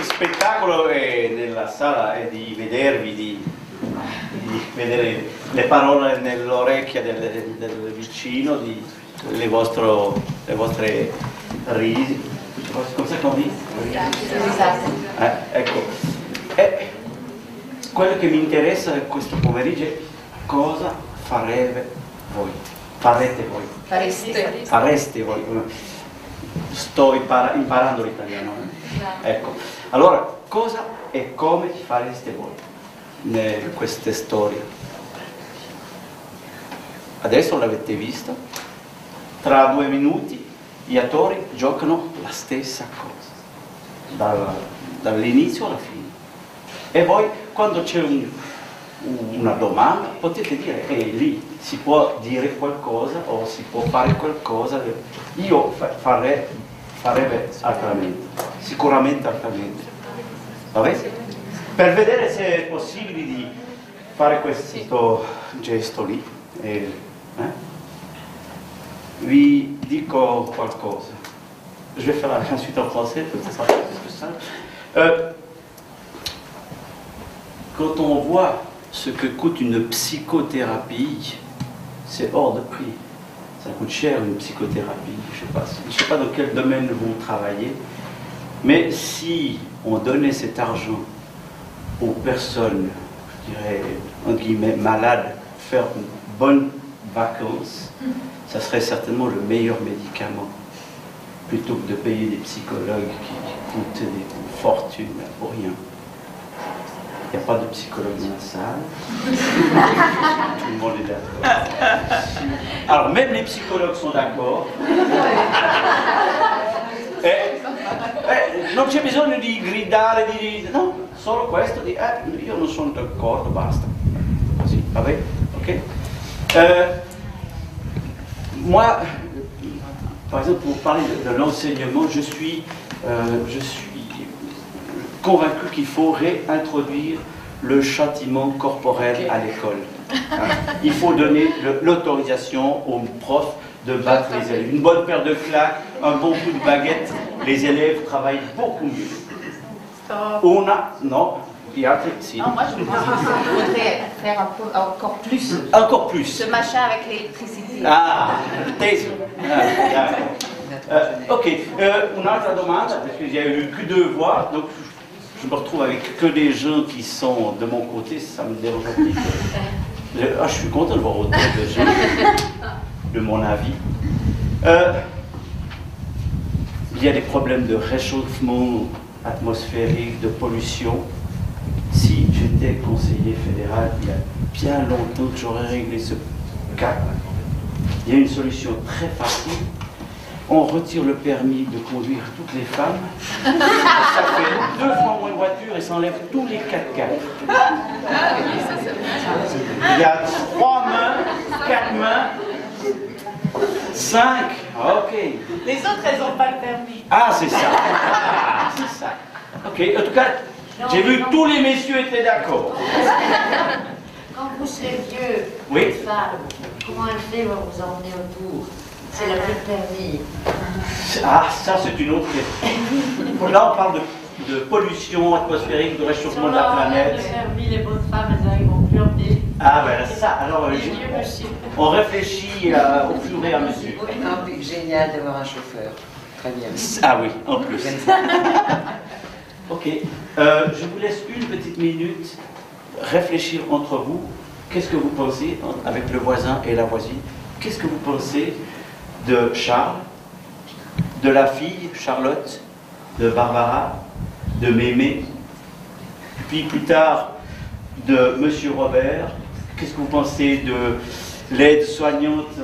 il spettacolo è nella sala è di vedervi, di vedere le parole nell'orecchia del vicino, le vostre risi. Cosa ecco. Quello che mi interessa questo pomeriggio è cosa farete voi. Fareste voi. Sto imparando l'italiano. Ecco. Allora, cosa e come fareste voi in queste storie? Adesso l'avete visto. Tra 2 minuti gli attori giocano la stessa cosa, dall'inizio alla fine. E voi, quando c'è una domanda, potete dire, lì si può dire qualcosa o si può fare qualcosa. Io farebbe altrimenti, sicuramente altrimenti. Va bene? Per vedere se è possibile di fare questo gesto lì. Vi dico qualcosa. Je vais faire la suite en français, ça sera plus simple. Quand on voit ce que coûte une psychothérapie, c'est hors de prix. Ça coûte cher une psychothérapie. Je ne sais pas dans quel domaine vous travaillez, mais si on donnait cet argent aux personnes, je dirais, en guillemets, malades, faire une bonne vacances, ça serait certainement le meilleur médicament, plutôt que de payer des psychologues qui coûtent des fortunes pour rien. Il n'y a pas de psychologue dans la salle. Tout le monde est d'accord. Alors, même les psychologues sont d'accord. Non c'è bisogno di gridare, no, solo questo, io non sono d'accordo, basta. Così, va bene? Ok? Moi, par exemple, pour parler de l'enseignement, je suis convaincu qu'il faut réintroduire le châtiment corporel à l'école. Il faut donner l'autorisation aux profs de battre les élèves. Une bonne paire de claques, un bon coup de baguette, les élèves travaillent beaucoup mieux. Gli altri, sì. Non, moi je voudrais faire encore plus. Encore plus. Ce machin avec l'électricité. Ah, teso. Ok, un'altra domanda, parce qu'il n'y a eu que 2 voix, donc je me retrouve avec que des gens qui sont de mon côté, ça me dérange un petit peu. Je suis content de voir autant de gens de mon avis. Il y a des problèmes de réchauffement atmosphérique, de pollution. Si j'étais conseiller fédéral, il y a bien longtemps que j'aurais réglé ce cas. Il y a une solution très facile. On retire le permis de conduire toutes les femmes. Ça fait 2 fois moins de voitures et ça enlève tous les 4x4. Il y a 3 mains, 4 mains, 5. Ok. Les autres, elles n'ont pas le permis. Ah, c'est ça. C'est ça. Ok, en tout cas, j'ai vu que tous les messieurs étaient d'accord. Quand vous serez vieux, Oui. femme, comment elle fait pour vous emmener autour? C'est la plus permis. Ah, ça c'est une autre question. Là, on parle de pollution atmosphérique, de réchauffement de la planète. Le permis, les bonnes femmes, elles n'arriveront plus en pied. Ah, ben ça, alors, Les vieux monsieur. on réfléchit au fur et à mesure. Génial d'avoir un chauffeur. Très bien. Ah oui, en plus. Ok, je vous laisse une petite minute réfléchir entre vous. Qu'est-ce que vous pensez, avec le voisin et la voisine, qu'est-ce que vous pensez de Charles, de la fille Charlotte, de Barbara, de Mémé, puis plus tard de Monsieur Robert? Qu'est-ce que vous pensez de l'aide-soignante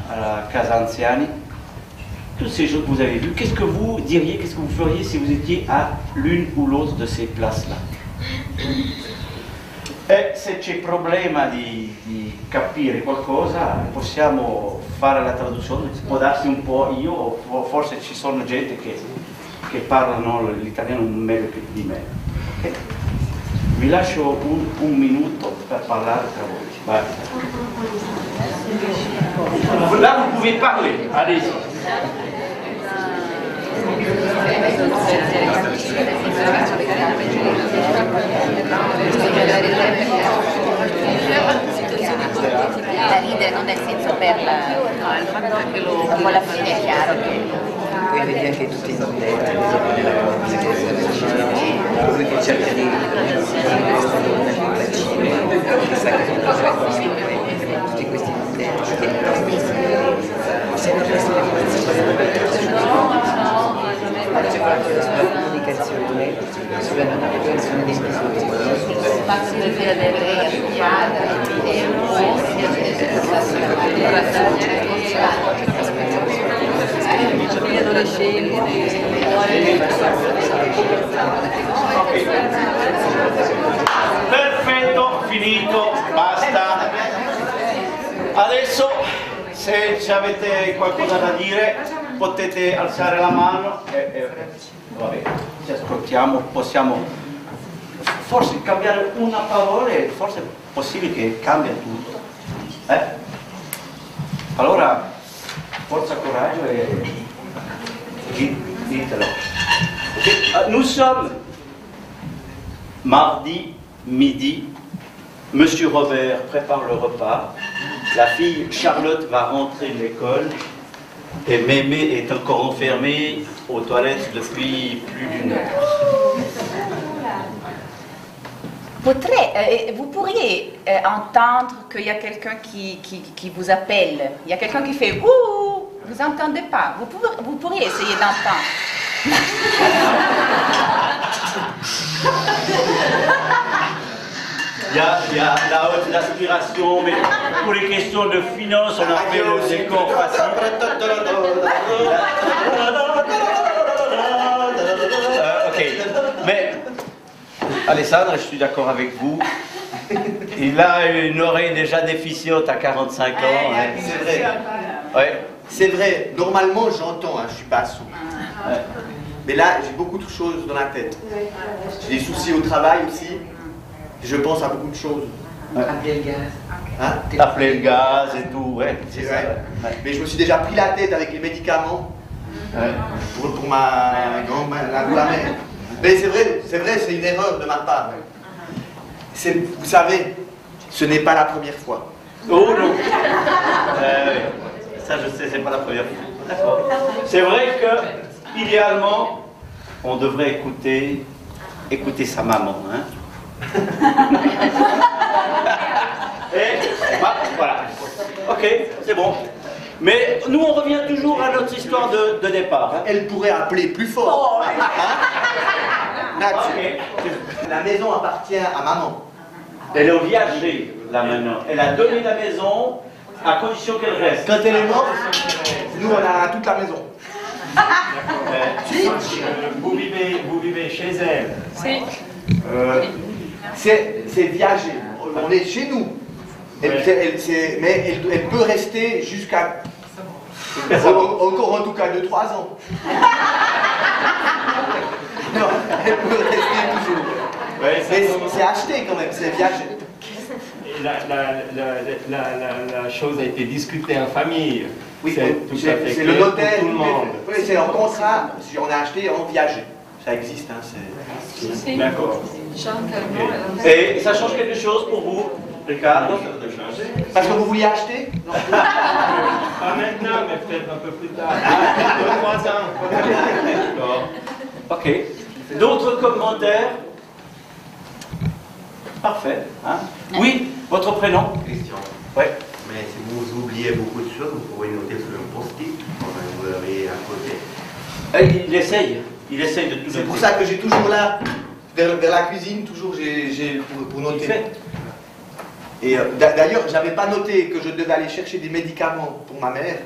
à la Casa Anziani? Tous ces gens que vous avez vus, qu'est-ce que vous diriez, qu'est-ce que vous feriez si vous étiez à l'une ou l'autre de ces places-là? E se c'è problema di capire qualcosa, possiamo fare la traduzione, può darsi un po' io, o forse ci sono gente che parlano l'italiano meglio di me. Okay? Vi lascio un minuto per parlare tra voi. Vai. Là vous pouvez parler, allez-y. ridere non nel senso per dopo alla fine è chiaro che poi vedi anche tutti i modelli, lui che cerca di chissà che tutti questi modelli sempre queste sulla comunicazione, sulla navigazione dei dispositivi. fatto del via del re a suo padre Perfetto, finito, basta. Adesso se avete qualcosa da dire potete alzare la mano e vabbè, ci ascoltiamo, possiamo forse cambiare una parola e forse è possibile che cambia tutto. Allora, forza, coraggio e ditelo. Okay. Nous sommes mardi midi. Monsieur Robert prépare le repas. La fille Charlotte va rentrer de l'école. Et Mémé est encore enfermée aux toilettes depuis plus d'1 heure. Vous pourriez entendre qu'il y a quelqu'un qui vous appelle. Il y a quelqu'un qui fait « Ouh !» Vous n'entendez pas. Vous pourriez essayer d'entendre. Il y a la haute aspiration, mais pour les questions de finance, on a fait le décor facile. Ok, mais Alessandre, je suis d'accord avec vous. Il a une oreille déjà déficiente à 45 ans. Hein. C'est vrai. Ouais. C'est vrai, normalement j'entends, hein, je suis pas sourd. Ouais. Mais là, j'ai beaucoup de choses dans la tête. J'ai des soucis au travail aussi. Je pense à beaucoup de choses. Appeler le gaz. Hein? Appeler le gaz et tout, ouais. C'est ça. vrai. Ouais. Mais je me suis déjà pris la tête avec les médicaments pour ma mère. Mais c'est vrai, c'est une erreur de ma part. Vous savez, ce n'est pas la première fois. Oh non. Ça je sais, c'est pas la première fois. D'accord. C'est vrai que, idéalement, on devrait écouter sa maman. Hein. Et voilà. Ok, c'est bon. Mais nous, on revient toujours à notre histoire de départ. Hein. Elle pourrait appeler plus fort. Hein? Okay. La maison appartient à maman. Elle est au viager, là maintenant. Elle a donné la maison à condition qu'elle reste. Quand elle est morte, nous on a toute la maison. Vous vivez chez elle. C'est viager. On est chez nous. Mais elle peut rester jusqu'à encore en tout cas 2-3 ans. Non, elle peut rester toujours. Ouais, mais c'est acheté quand même, c'est viager. La chose a été discutée en famille. Oui, c'est le notaire. pour tout le monde. Oui, c'est en contrat. Si on a acheté en viager, ça existe. Hein, D'accord. Et ça change quelque chose pour vous, Ricardo? Parce que vous vouliez acheter? Pas maintenant, mais peut-être un peu plus tard. 2-3 ans. D'accord. Ok. D'autres commentaires? Parfait. Hein? Oui, votre prénom? Christian. Oui. Mais si vous oubliez beaucoup de choses, vous pouvez noter sur un post-it, vous l'avez à côté. Il essaye de tout. C'est pour ça que j'ai toujours là, vers la cuisine, toujours j'ai pour noter. Et d'ailleurs, j'avais pas noté que je devais aller chercher des médicaments pour ma mère.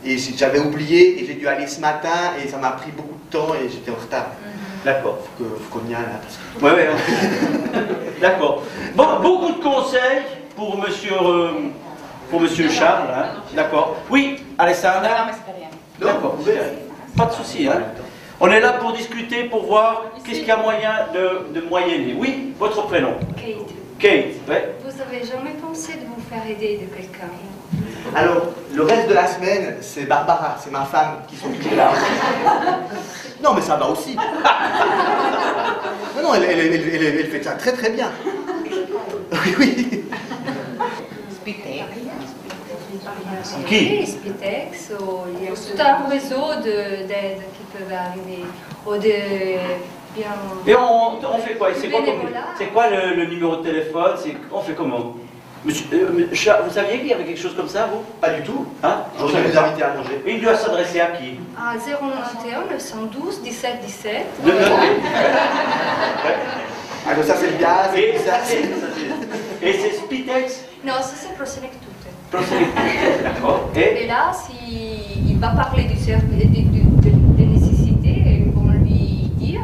Et j'avais oublié et j'ai dû aller ce matin et ça m'a pris beaucoup de temps et j'étais en retard. D'accord. Faut qu'on y aille là. Oui, oui. D'accord. Bon, beaucoup de conseils pour monsieur Charles. Hein. D'accord. Oui, Alessandra. Non, mais c'est rien. D'accord. Pas de souci. Hein. On est là pour discuter, pour voir qu'est-ce qu'il y a moyen de moyenner. Oui, votre prénom? Kate. Kate, ouais. Vous avez jamais pensé de vous faire aider de quelqu'un? Alors, le reste de la semaine, c'est Barbara, c'est ma femme qui s'occupe là. Non, mais ça va aussi. Non, elle fait ça très très bien. Oui, oui. Qui? Spitex, il y a tout un réseau d'aides qui peuvent arriver. Ou de bien. Et on fait quoi? C'est quoi le numéro de téléphone? On fait comment? Monsieur, vous saviez qu'il y avait quelque chose comme ça, vous? Pas du tout. Hein? J'aurais vous inviter à manger. Et il doit s'adresser à qui? À 091 912 17 17. De noter. Ah, donc ça c'est le gaz. Et c'est Spitex? Non, ça c'est Proselectute. D'accord. Et là, s'il va parler des nécessités, ils vont lui dire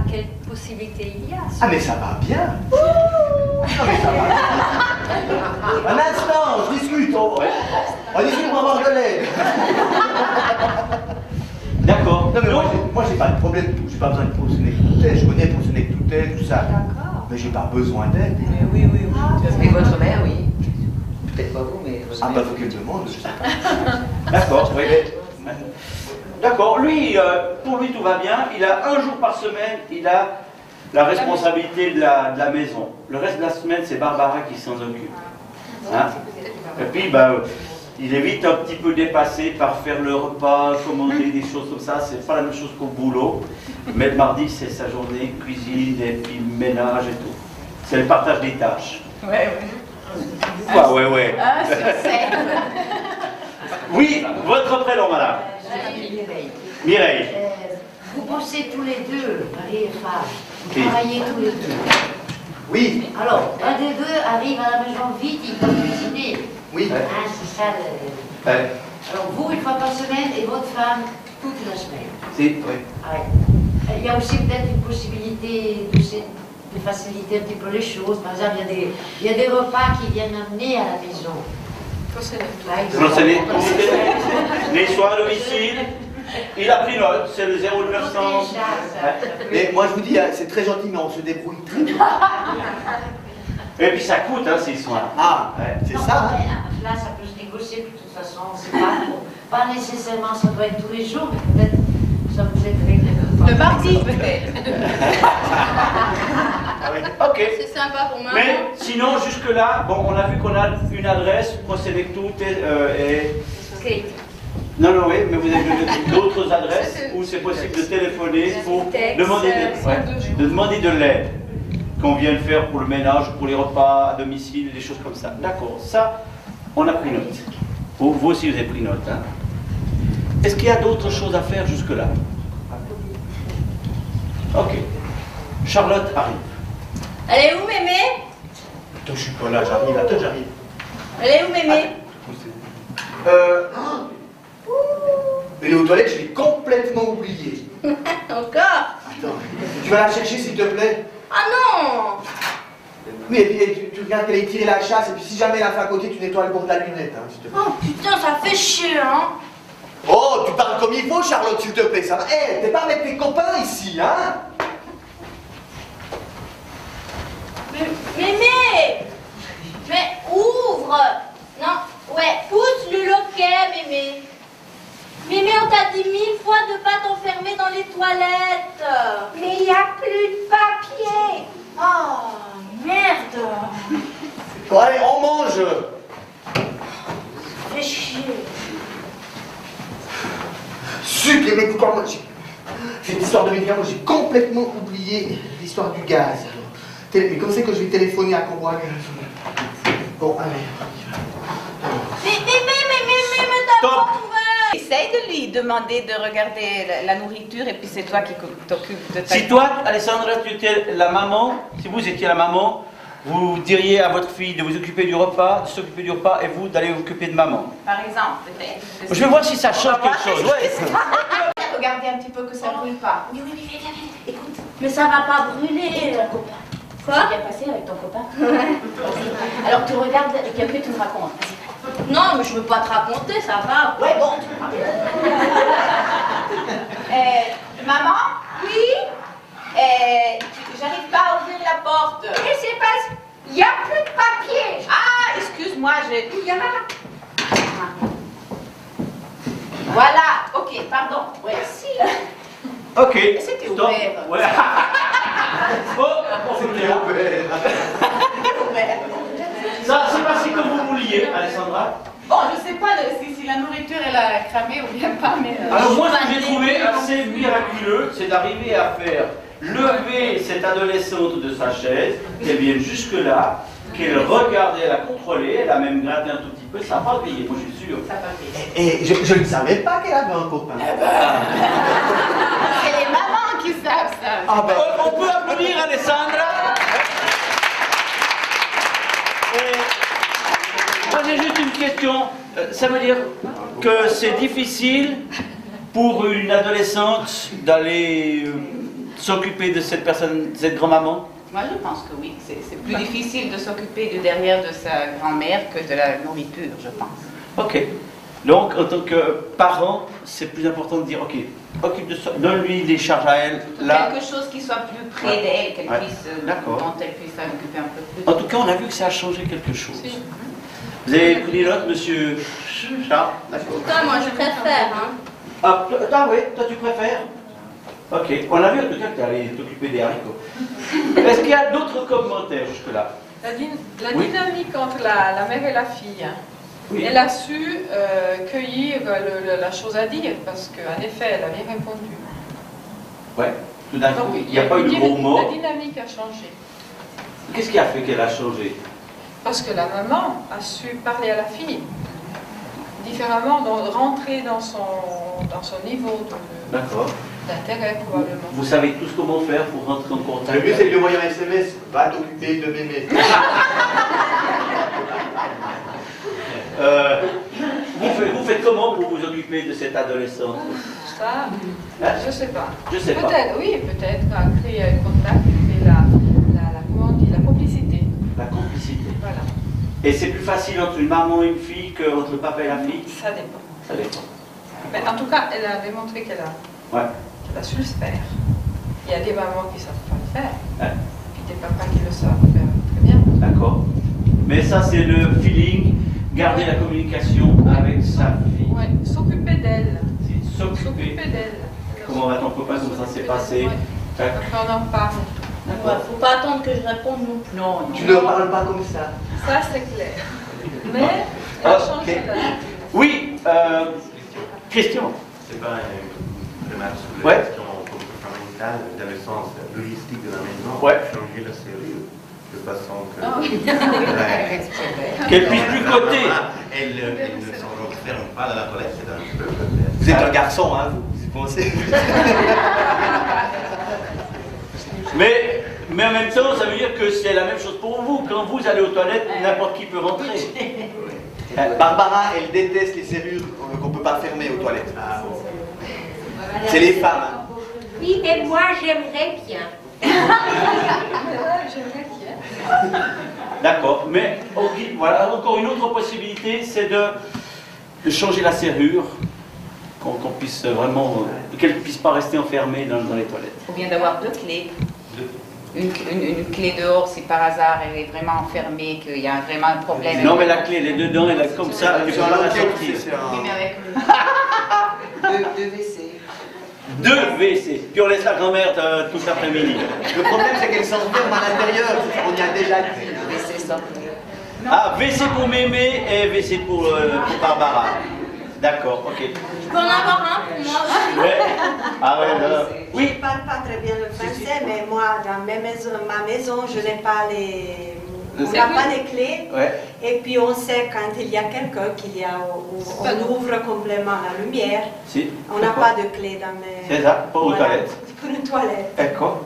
quelle possibilité il y a. Ah mais ça va bien. Ah mais ça va bien. Un instant, je discute. On discute pour avoir de l'aide. D'accord. Non mais moi j'ai pas de problème, j'ai pas besoin de Proselectute. Je connais Proselectute, tout ça. D'accord. Mais j'ai pas besoin d'aide. Mais oui. Mais votre mère, oui. Peut-être pas vous, mais votre Ah mère. bah faut qu'elle demande, je sais pas. D'accord, oui. D'accord, lui, pour lui tout va bien. Il a un jour par semaine, il a la responsabilité de la maison. Le reste de la semaine, c'est Barbara qui s'en occupe. Hein? Et puis, il est vite un petit peu dépassé par faire le repas, commander des choses comme ça. C'est pas la même chose qu'au boulot. Mais le mardi, c'est sa journée, cuisine et puis ménage et tout. C'est le partage des tâches. Ouais. Ouais. Un succès. Oui, votre prénom, madame. Mireille. Vous bossez tous les deux, mari et femme. Vous Oui. travaillez tous les deux. Oui, Alors, un des deux arrive à la maison vite, il peut cuisiner. oui. Hein, c'est ça. Alors, vous, une fois par semaine, et votre femme, toute la semaine. Oui. Ouais. Il y a aussi peut-être une possibilité de faciliter un petit peu les choses. Par exemple, il y a des repas qui viennent amener à la maison. Par exemple. Les soins à domicile. Il a pris note, c'est le 0900. Mais moi je vous dis, c'est très gentil, mais on se débrouille très bien. Et puis ça coûte, hein, ces soins. Ah, c'est Non, ça. Hein. ouais, là, ça peut se négocier, puis de toute façon, c'est pas nécessairement, ça doit être tous les jours, mais peut-être ça vous aiderait. Le mardi, peut-être. Ok. C'est sympa pour moi. Mais sinon, jusque-là, bon, on a vu qu'on a une adresse, Proselectute et... Non, oui, mais vous avez d'autres adresses où c'est possible de téléphoner pour demander de l'aide qu'on vient de faire pour le ménage, pour les repas à domicile, des choses comme ça. D'accord, ça, on a pris note. Vous aussi, vous avez pris note. Hein. Est-ce qu'il y a d'autres choses à faire jusque-là? Ok. Charlotte arrive. Elle est où, mémé? Attends, je suis pas là, j'arrive, j'arrive. Elle est où, mémé? Elle est aux toilettes, je l'ai complètement oublié. Encore? Attends, tu vas la chercher s'il te plaît? Ah non! Oui, et puis tu regardes qu'elle ait tiré la chasse, et puis si jamais elle a fait à côté, tu nettoies le bord de la lunette, hein, s'il te plaît. Oh putain, ça fait chier, hein? Oh, tu parles comme il faut, Charlotte, s'il te plaît, ça va. Hé, t'es pas avec tes copains ici, hein? Mémé! Mais ouvre! Non, ouais, pousse le loquet, mémé. Mémé, on t'a dit 1000 fois de pas t'enfermer dans les toilettes. Mais il n'y a plus de papier. Oh, merde. Bon, allez, on mange. Fais chier. Zut, les médicaments, c'est l'histoire de médicaments, j'ai complètement oublié l'histoire du gaz. Mais comment c'est que je vais téléphoner à Cambrois? Bon, allez. Mais t'as pas ouvert. Essaye de lui demander de regarder la nourriture et puis c'est toi qui t'occupes de ta... Si toi, Alessandra, tu étais la maman, si vous étiez la maman, vous diriez à votre fille de vous occuper du repas, de s'occuper du repas et vous d'aller vous occuper de maman. Par exemple, peut-être. Je vais voir si ça change quelque chose. Ouais. Regardez un petit peu que ça ne brûle pas. Oui, viens. Écoute, mais ça va pas brûler. Ton copain. Quoi? C'est bien passé avec ton copain? Alors tu regardes et puis après tu me racontes. Non, mais je veux pas te raconter, ça va. Ouais, bon. Maman? Oui? J'arrive pas à ouvrir la porte. Qu'est-ce qui se passe? Il n'y a plus de papier. Ah, excuse-moi. moi, j'ai... Voilà, ok, pardon. Ouais, si. Ok. C'était stop. ouvert. Ouais. Oh, c'était ouvert. Ça, c'est passé comme vous vouliez, Alessandra. Bon, je sais pas si la nourriture elle a cramé ou bien pas, mais... Alors moi, ce que j'ai trouvé assez miraculeux, c'est d'arriver à faire lever cette adolescente de sa chaise, qu'elle vienne jusque-là, qu'elle regarde, elle a contrôlé, elle a même gratté un tout petit peu, ça n'a pas grillé, moi je suis sûr. Ça va griller. Et je ne savais pas qu'elle avait un copain. C'est les mamans qui savent ça. Ah ben, On peut applaudir Alessandra. Moi j'ai juste une question. Ça veut dire que c'est difficile pour une adolescente d'aller s'occuper de cette personne, de cette grand-maman? Moi, je pense que oui. C'est plus difficile de s'occuper du derrière de sa grand-mère que de la nourriture, je pense. Ok. Donc, en tant que parent, c'est plus important de dire, ok, occupe de ça, donne-lui des charges à elle, là. Quelque chose qui soit plus près d'elle, qu'elle puisse, D'accord. dont elle puisse s'en occuper un peu plus. En tout cas, on a vu que ça a changé quelque chose. Vous avez pris des notes, monsieur Charles? D'accord. Putain, moi je préfère, hein. Ah, oui, toi tu préfères? Ok, on a vu en tout cas que tu allais t'occuper des haricots. Est-ce qu'il y a d'autres commentaires jusque-là? La dynamique entre la mère et la fille, Oui. elle a su cueillir la chose à dire, parce qu'en effet, elle avait répondu. Ouais, tout d'un coup, Donc, il n'y a pas eu de gros mots. La dynamique a changé. Qu'est-ce qui a fait qu'elle a changé? Parce que la maman a su parler à la fille différemment, rentrer dans son niveau d'intérêt probablement. Vous savez tous comment faire pour rentrer en contact? le mieux c'est de lui envoyer un SMS. Va t'occuper de mémé. Vous faites comment pour vous occuper de cette adolescente? Ça, je sais pas. Je sais pas. Peut-être, oui, peut-être, à créer un contact, créer comment on dit, la complicité. La complicité. Voilà. Et c'est plus facile entre une maman et une fille qu'entre le papa et la fille? Ça dépend. Ça dépend. Mais en tout cas, elle a démontré qu'elle a su le faire. Il y a des mamans qui ne savent pas le faire, puis des papas qui le savent faire très bien. D'accord. Mais ça, c'est le feeling, garder la communication avec sa fille. Oui, s'occuper d'elle. S'occuper d'elle. Comment va ton copain, comment ça s'est passé? Tac. Après, on en parle. Ouais, faut pas attendre que je réponde non plus. Non, Tu ne parles pas comme ça. Ça, c'est clair. Mais elle a changé d'avis. Oui, question. C'est pas une remarque sur Ouais. la question comportementale, dans le sens logistique de la maison, Ouais. changer la serrure de façon que Qu'elle puisse plus coter. Elle ne s'enferme pas dans la toilette, c'est un peu peut-être. Vous êtes un garçon, hein, vous pensez. Mais en même temps, ça veut dire que c'est la même chose pour vous. Quand vous allez aux toilettes, n'importe qui peut rentrer. Barbara, elle déteste les serrures qu'on ne peut pas fermer aux toilettes. C'est les femmes. Hein. Oui, et moi, j'aimerais bien. J'aimerais bien. D'accord. Mais ok, voilà, encore une autre possibilité, c'est de changer la serrure, qu'on puisse vraiment, qu'elle ne puisse pas rester enfermée dans les toilettes. Ou bien d'avoir deux clés. Une clé dehors, si par hasard elle est vraiment enfermée, qu'il y a vraiment un problème. Non, mais la clé, elle est dedans, elle est comme ça, elle ne peut pas la sortir. Oui, mais avec Deux WC. 2 WC, puis on laisse la grand-mère tout l'après-midi. Le problème, c'est qu'elle s'enferme à l'intérieur. On y a déjà dit. WC sans. Ah, WC pour Mémé et WC pour Barbara. D'accord, ok. Je peux en avoir un pour moi aussi. Ouais. Ah ouais, là. Oui. Je ne parle pas très bien le français, mais moi, dans ma maison, je n'ai pas les... On n'a pas les clés. Ouais. Et puis on sait quand il y a quelqu'un on ouvre complètement la lumière. Si. On n'a pas de clé dans mes... C'est ça, pour une toilette. Pour une toilette. Ecco,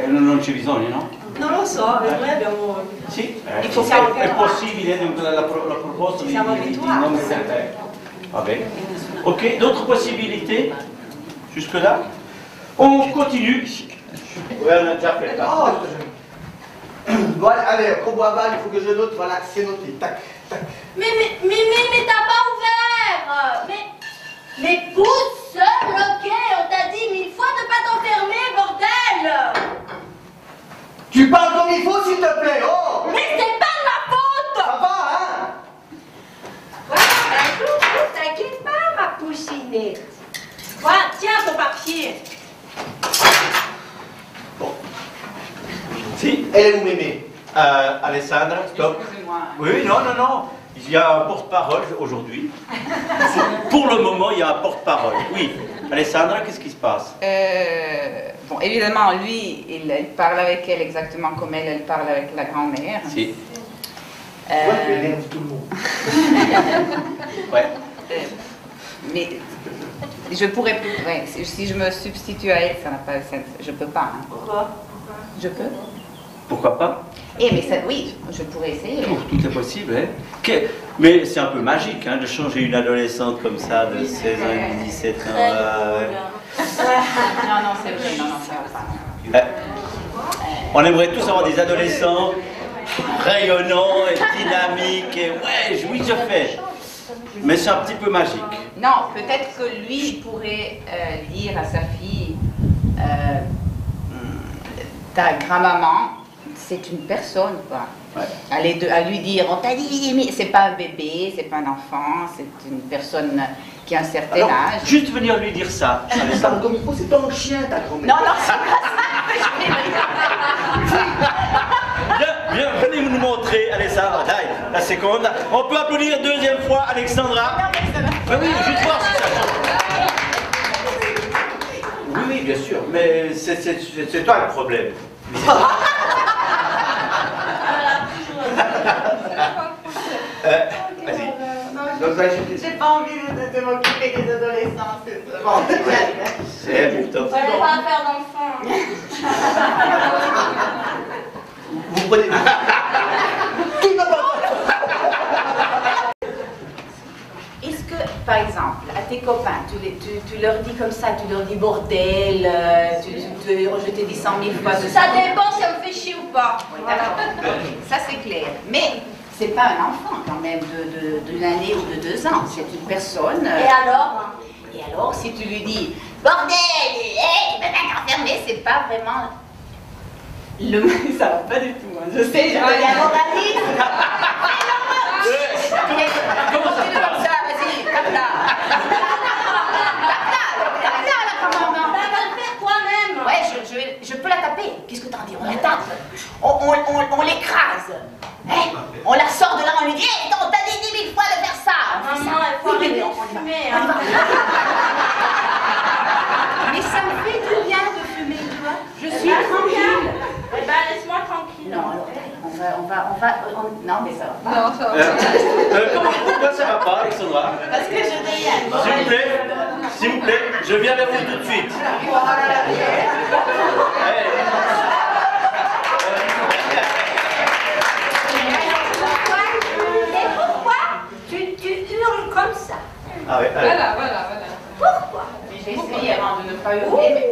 non c'è bisogno, no? Non lo so, noi abbiamo... Sì, Il faut faire è possibile, la proposta di non mettere. Va bene. Ok, d'autres possibilités jusque-là? On continue. Oui, on a déjà fait ça. Oh, voilà, allez, Koboaba, il faut que je note, voilà, c'est noté. Tac, tac. Mais t'as pas ouvert. Mais pousse seul, ok. On t'a dit 1000 fois de pas t'enfermer, bordel. Tu parles comme il faut, s'il te plaît, oh! Mais c'est pas de ma faute. Ça va, hein? Elle est où Mémé? Alessandra, stop. Excusez-moi. Oui, non. Il y a un porte-parole aujourd'hui. Pour le moment, il y a un porte-parole. Oui. Alessandra, qu'est-ce qui se passe? Bon, évidemment, lui, il parle avec elle exactement comme elle parle avec la grand-mère. Si. Toi, tu énerves tout le monde. Ouais. Mais je pourrais plus. Ouais, si je me substitue à elle, ça n'a pas de sens. Je peux pas. Hein. Pourquoi? Je peux? Pourquoi pas? Mais ça, oui, je pourrais essayer. Tout est possible, hein. Mais c'est un peu magique, hein, de changer une adolescente comme ça, de 16 ans et 17 ans. Non, c'est vrai, non, ça va pas. On aimerait tous avoir des adolescents rayonnants et dynamiques, et oui, je fais. Mais c'est un petit peu magique. Non, peut-être que lui pourrait dire à sa fille, ta grand-maman, c'est une personne, quoi. Ouais. À lui dire, on t'a dit, mais c'est pas un bébé, c'est pas un enfant, c'est une personne qui a un certain âge. Juste venir lui dire ça. Alessandra, comme il faut, c'est pas un chien, ta grand-mère. Non, c'est pas ça. Viens, venez nous montrer, Alessandra. La seconde. On peut applaudir une deuxième fois, Alexandra. Oui, juste voir si ça change. Oui, bien sûr, mais c'est toi le problème. Vas-y. J'ai pas envie de m'occuper des adolescents, c'est bon. C'est plutôt. On va pas faire d'enfant. Vous prenez. Est-ce que, par exemple, à tes copains, tu leur dis comme ça, tu leur dis bordel, je t'ai dit 100 000 fois de Ça dépend si on me fait chier ou pas. Oui, d'accord. Ça c'est clair. Mais c'est pas un enfant quand même d'une année ou de 2 ans. C'est une personne. Et alors? Et alors, si tu lui dis bordel, tu peux pas t'enfermer, c'est pas vraiment. Ça va pas du tout. Hein. Je sais, je regarde mon avis. Comment ça se passe? Vas-y, tape-la. Tape-la, la commandante. Tu vas le faire toi-même. Ouais, je peux la taper. Qu'est-ce que t'en dis? On la tape. On l'écrase. Hein? On la sort de là, on lui dit hey, on t'a dit 10 000 fois de faire ça. Maman, il faut arrêter de fumer. Mais ça me fait du bien de fumer, tu vois. Je suis tranquille. Eh ben, laisse-moi tranquille. Non, non, mais ça va pas. Non, ça va pas. Pourquoi ça va pas, Alexandra? Parce que je dégaine. S'il vous plaît, je viens vers vous tout de suite. Et pourquoi tu hurles comme ça? Ah ouais, Voilà. Pourquoi? J'ai essayé avant de ne pas hurler, mais...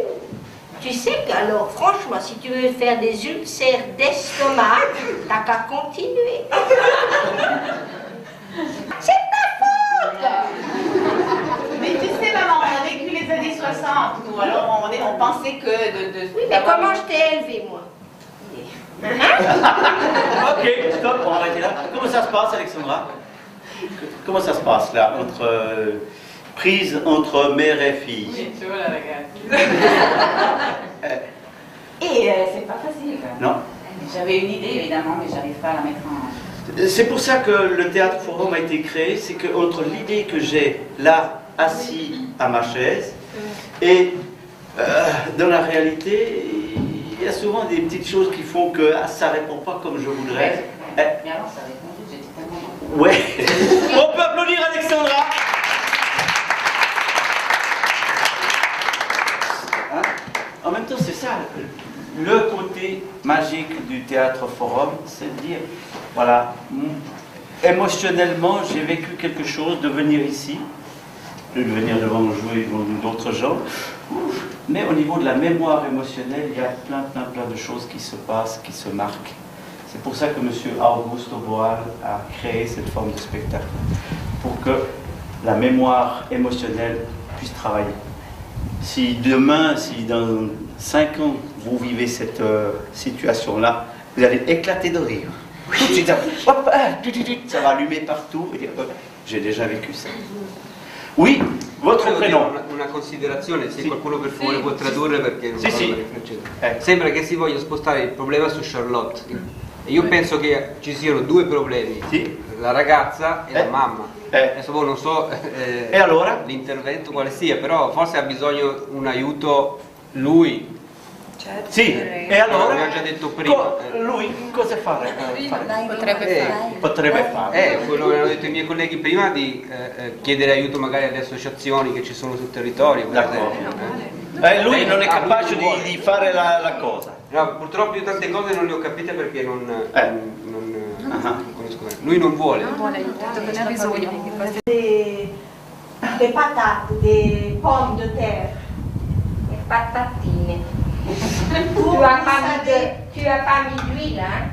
Tu sais qu'alors, franchement, si tu veux faire des ulcères d'estomac, t'as qu'à continuer. C'est ta faute! Mais tu sais, maman, on a vécu les années 60, nous, alors on pensait que Oui, mais comment je t'ai élevé, moi? Ok, stop, on va arrêter là. Comment ça se passe, Alexandra? Comment ça se passe là, prise entre mère et fille? Oui, tu vois, la regarde. Et c'est pas facile. Non. J'avais une idée, évidemment, mais j'arrive pas à la mettre en... C'est pour ça que le Théâtre Forum a été créé, c'est que entre l'idée que j'ai là, assis à ma chaise, et dans la réalité, il y a souvent des petites choses qui font que ça répond pas comme je voudrais. Mais alors, ça répond, j'étais tellement... Ouais. On peut applaudir Alexandra. Hein? En même temps, c'est ça, le côté magique du Théâtre Forum, c'est de dire, voilà, émotionnellement, j'ai vécu quelque chose de venir ici, de venir devant jouer devant d'autres gens, mais au niveau de la mémoire émotionnelle, il y a plein de choses qui se passent, qui se marquent. C'est pour ça que M. Augusto Boal a créé cette forme de spectacle, pour que la mémoire émotionnelle puisse travailler. Si demain, si dans 5 ans, vous vivez cette situation-là, vous allez éclater de rire. Tout de suite, ça va allumer partout et dire, j'ai déjà vécu ça. Oui, Votre prénom. Una considerazione, se qualcuno per favore può tradurre perché non parlo bene francese. Sembra che si voglia spostare il problema su Charlotte. E io penso che ci siano due problemi, la ragazza e la mamma. Adesso voi non so e allora? L'intervento quale sia, però forse ha bisogno un aiuto lui. Certo. Sì, e allora? L'abbiamo già detto prima. Lui cosa fare? Potrebbe fare. Quello che hanno detto i miei colleghi prima di chiedere aiuto magari alle associazioni che ci sono sul territorio. Lui non è capace di fare la cosa. No, purtroppo io tante cose non le ho capite perché non conosco bene. Lui non vuole. Non ha bisogno. Des patates, des pommes de terre. Des patatine. Tu as pas mis d'huile, hein?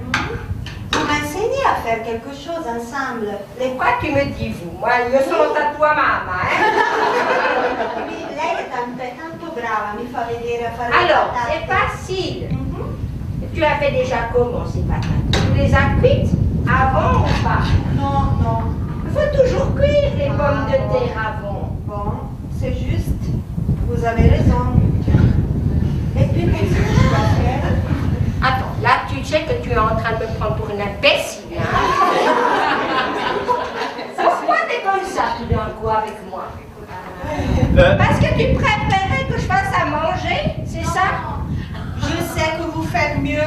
Vous m'enseignez à faire quelque chose ensemble. Quoi tu me dis vous? Moi, io sono la tua mamma, Lei è tanto brava, mi fa vedere a fare Alors, le patate. c'est facile. Tu as fait déjà comment ces patates? Tu les as cuites avant ou pas? Non, non. Il faut toujours cuire les pommes de terre avant. Bon, c'est juste. Vous avez raison. Et puis, qu'est-ce que tu vas faire? Attends, là, tu sais que tu es en train de me prendre pour une imbécile, hein? Pourquoi t'es comme ça tout d'un coup avec moi? Parce que tu préférais que je fasse à manger, c'est ça? Je sais que vous faites mieux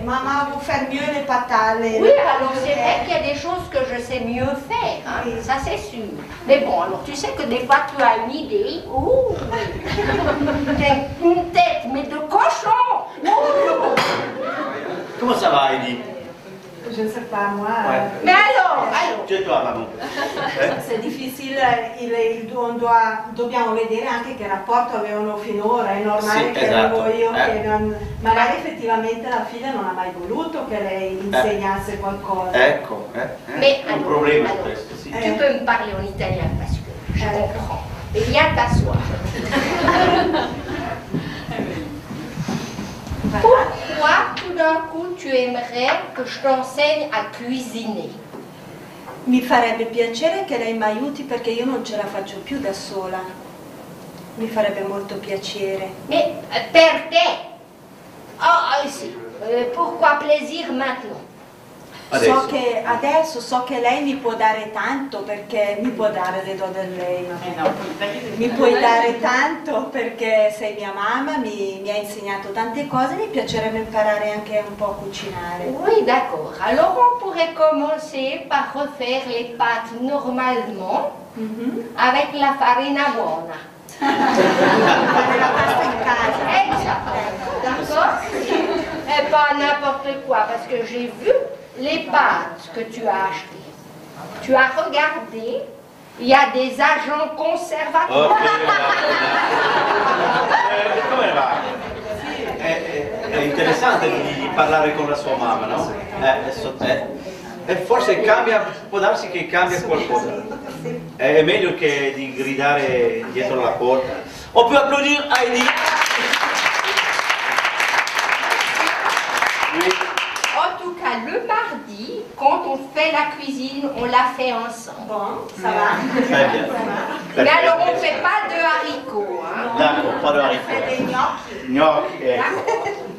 maman, vous faites mieux les patates. Oui, alors c'est vrai qu'il y a des choses que je sais mieux faire, hein? Oui. Ça c'est sûr. Mais bon, alors tu sais que des fois tu as une idée. Ouh, une tête, mais de cochon. Ouh. Comment ça va, Heidi? Je ne sais pas, moi. Mais alors Chez toi, maman. C'est difficile, dobbiamo vedere anche che rapporto avevano finora, è normale che avevo io che non, magari effettivamente la figlia non ha mai voluto che lei insegnasse qualcosa. Ecco, Mais un problema questo, sì. Tu peux me parler en italien parce que je comprends. Et viens t'asseoir. Pourquoi tout d'un coup tu aimerais que je t'enseigne à cuisiner? Mi farebbe piacere che lei mi aiuti perché io non ce la faccio più da sola. Mi farebbe molto piacere. Mais per te? Oh, sì. Pourquoi plaisir maintenant? So che lei mi può dare tanto perché mi può dare, le do del lei. Mi puoi dare tanto perché sei mia mamma, mi hai insegnato tante cose, mi piacerebbe imparare anche un po' a cucinare. Oui, d'accord. Alors on pourrait commencer par refaire les pâtes normalement avec la farina buona. La pasta in casa. D'accord? Et pas n'importe quoi, parce que j'ai vu les pâtes que tu as achetées. Tu as regardé, il y a des agents conservateurs. Come va? È interessante di parlare con la sua mamma, no? E forse cambia, può darsi che cambia qualcosa. È meglio che di gridare dietro la porta. On peut applaudir Heidi. En tout cas, le mardi, quand on fait la cuisine, on la fait ensemble. Bon, ça va. Très bien. Mais alors, on ne fait pas de haricots. Hein? D'accord, pas de haricots. Fai dei gnocchi. Gnocchi,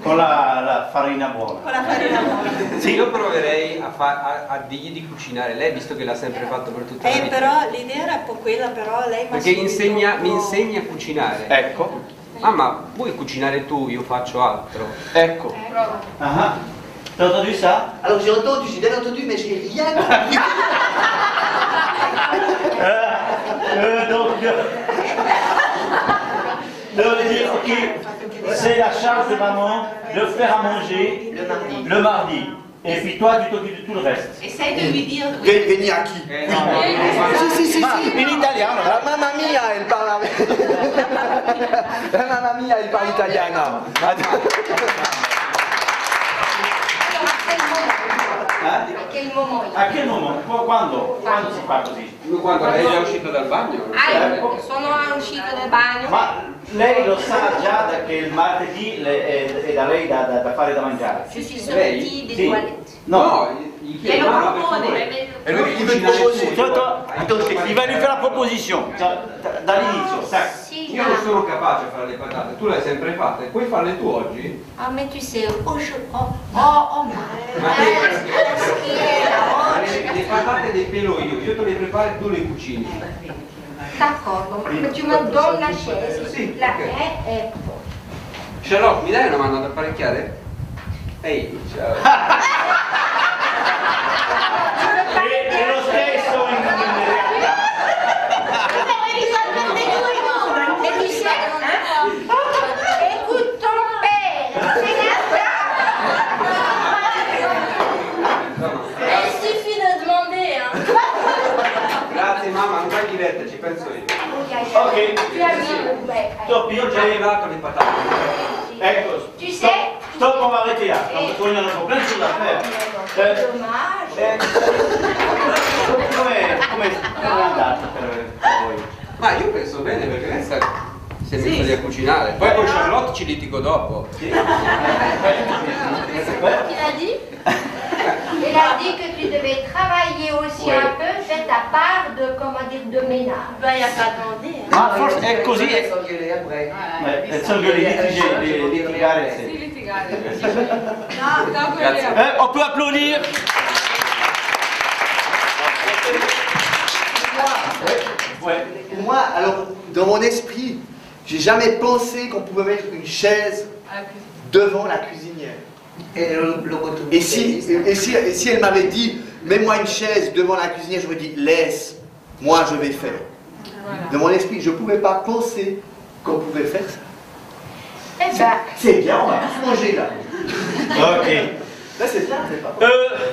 con la farina buona. Con la farina buona. Sì, io proverei a dirgli di cucinare lei, visto che l'ha sempre fatto per tutta la vita. Però l'idea era un po' quella, però lei Perché mi insegna a cucinare. Ecco. Mamma, vuoi cucinare tu, io faccio altro. Ecco. T'as entendu ça? Alors j'ai bien entendu, mais j'ai rien compris. Donc, de dire, ok, c'est la charge de maman de faire à manger le mardi. Et puis toi, tu t'occupes de tout le reste. Essaye de lui dire. Veni a chi? Sì, in italiano. La mamma mia, il parla. La mamma mia, il parla italiano. A che momento? Quando si fa così? Quando lei è già uscita dal bagno? Sono uscita dal bagno. Ma lei lo sa già che il martedì è da lei da fare da mangiare? Je suis sortie des toilettes. No, E lo propone. E lui il veut proposer. Il va lui faire la proposition, dall'inizio. Si, Io non sono capace a fare le patate, tu le hai sempre fatte, puoi farle tu oggi? Ah, mais tu sais, Le patate le pelo io te le preparo e tu le cucini. D'accordo, ma tu me donnes la chaise. Sì, La ok. ecco. Charlotte, mi dai una mano ad apparecchiare? Ehi, ciao. È lo stesso in realtà. E tu sai, écoute ton père. Il suffit de demander, hein. Grazie mamma, non fai diretta, ci penso io. Ok. Tu as mis le ouais. Stop, io Ho già arrivato le patate. Ecco, Tu sais, stop, on va arrêter là. Parce qu'on a encore plein de choses à faire. dommage. Come è andata per voi? Ma io penso bene perché lei si è messa lì a cucinare. Poi con Charlotte ci litigo dopo. Qu'est-ce qu'il a dit? Il a dit que tu devais travailler aussi un peu, faire ta part de, comment dire, de ménage. Ben, il n'y a pas demandé. Hein. Ma forse è così. Litigare. Sì, litigare. On peut applaudir. Pour moi, alors, dans mon esprit, j'ai jamais pensé qu'on pouvait mettre une chaise devant la cuisinière. Et si elle m'avait dit, mets-moi une chaise devant la cuisinière, je me dis, laisse, moi je vais faire. Dans mon esprit, je ne pouvais pas penser qu'on pouvait faire ça. Eh ben, c'est bien, on va tous manger là. Ok. Là c'est bien, c'est pas.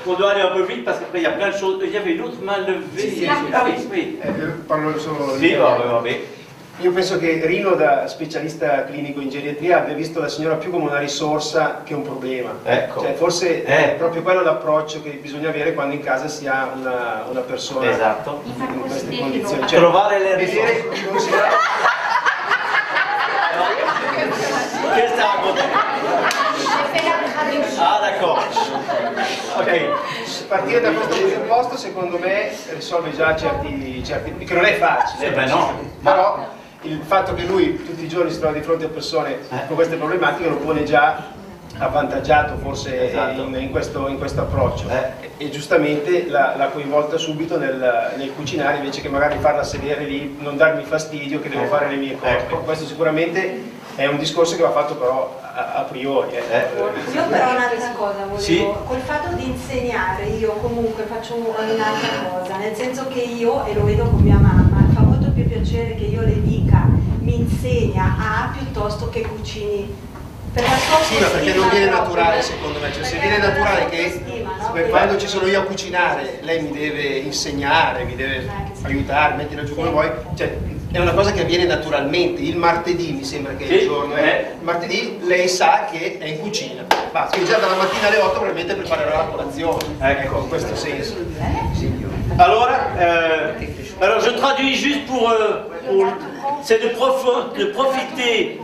On doit aller un peu vite parce qu'après il y a plein de choses. Il y avait une autre main levée. Ah oui, oui. Parlo solo Sì, vabbè. Io penso che Rino, da specialista clinico in geriatria, abbia visto la signora più come una risorsa che un problema. Ecco. Cioè, forse è proprio quello l'approccio che bisogna avere quando in casa si ha una persona Esatto. in queste condizioni. Cioè, trovare le vedere, considerare... Che sta Ah, d'accordo. Ok. Partire da questo presupposto secondo me risolve già certi che non è facile. Beh, no. Però il fatto che lui tutti i giorni si trova di fronte a persone con queste problematiche lo pone già avvantaggiato forse in questo approccio e giustamente l'ha coinvolta subito nel cucinare invece che magari farla sedere lì, non darmi fastidio che devo fare le mie cose. Questo sicuramente è un discorso che va fatto però a priori. Io però un'altra cosa volevo, col fatto di insegnare io comunque faccio un'altra cosa, nel senso che io, e lo vedo con mia mamma, fa molto più piacere che io le dica mi insegna a piuttosto che cucini. Per la sua sì, ma perché non viene naturale secondo me, cioè se viene naturale che quando ci sono io a cucinare lei mi deve insegnare, mi deve aiutare, mettila giù come vuoi, cioè è una cosa che avviene naturalmente. Il martedì mi sembra che è il giorno, il martedì lei sa che è in cucina, basta, che già dalla mattina alle 8 probabilmente preparerà la colazione, ecco, in questo senso. Alors je traduis juste c'est de profiter.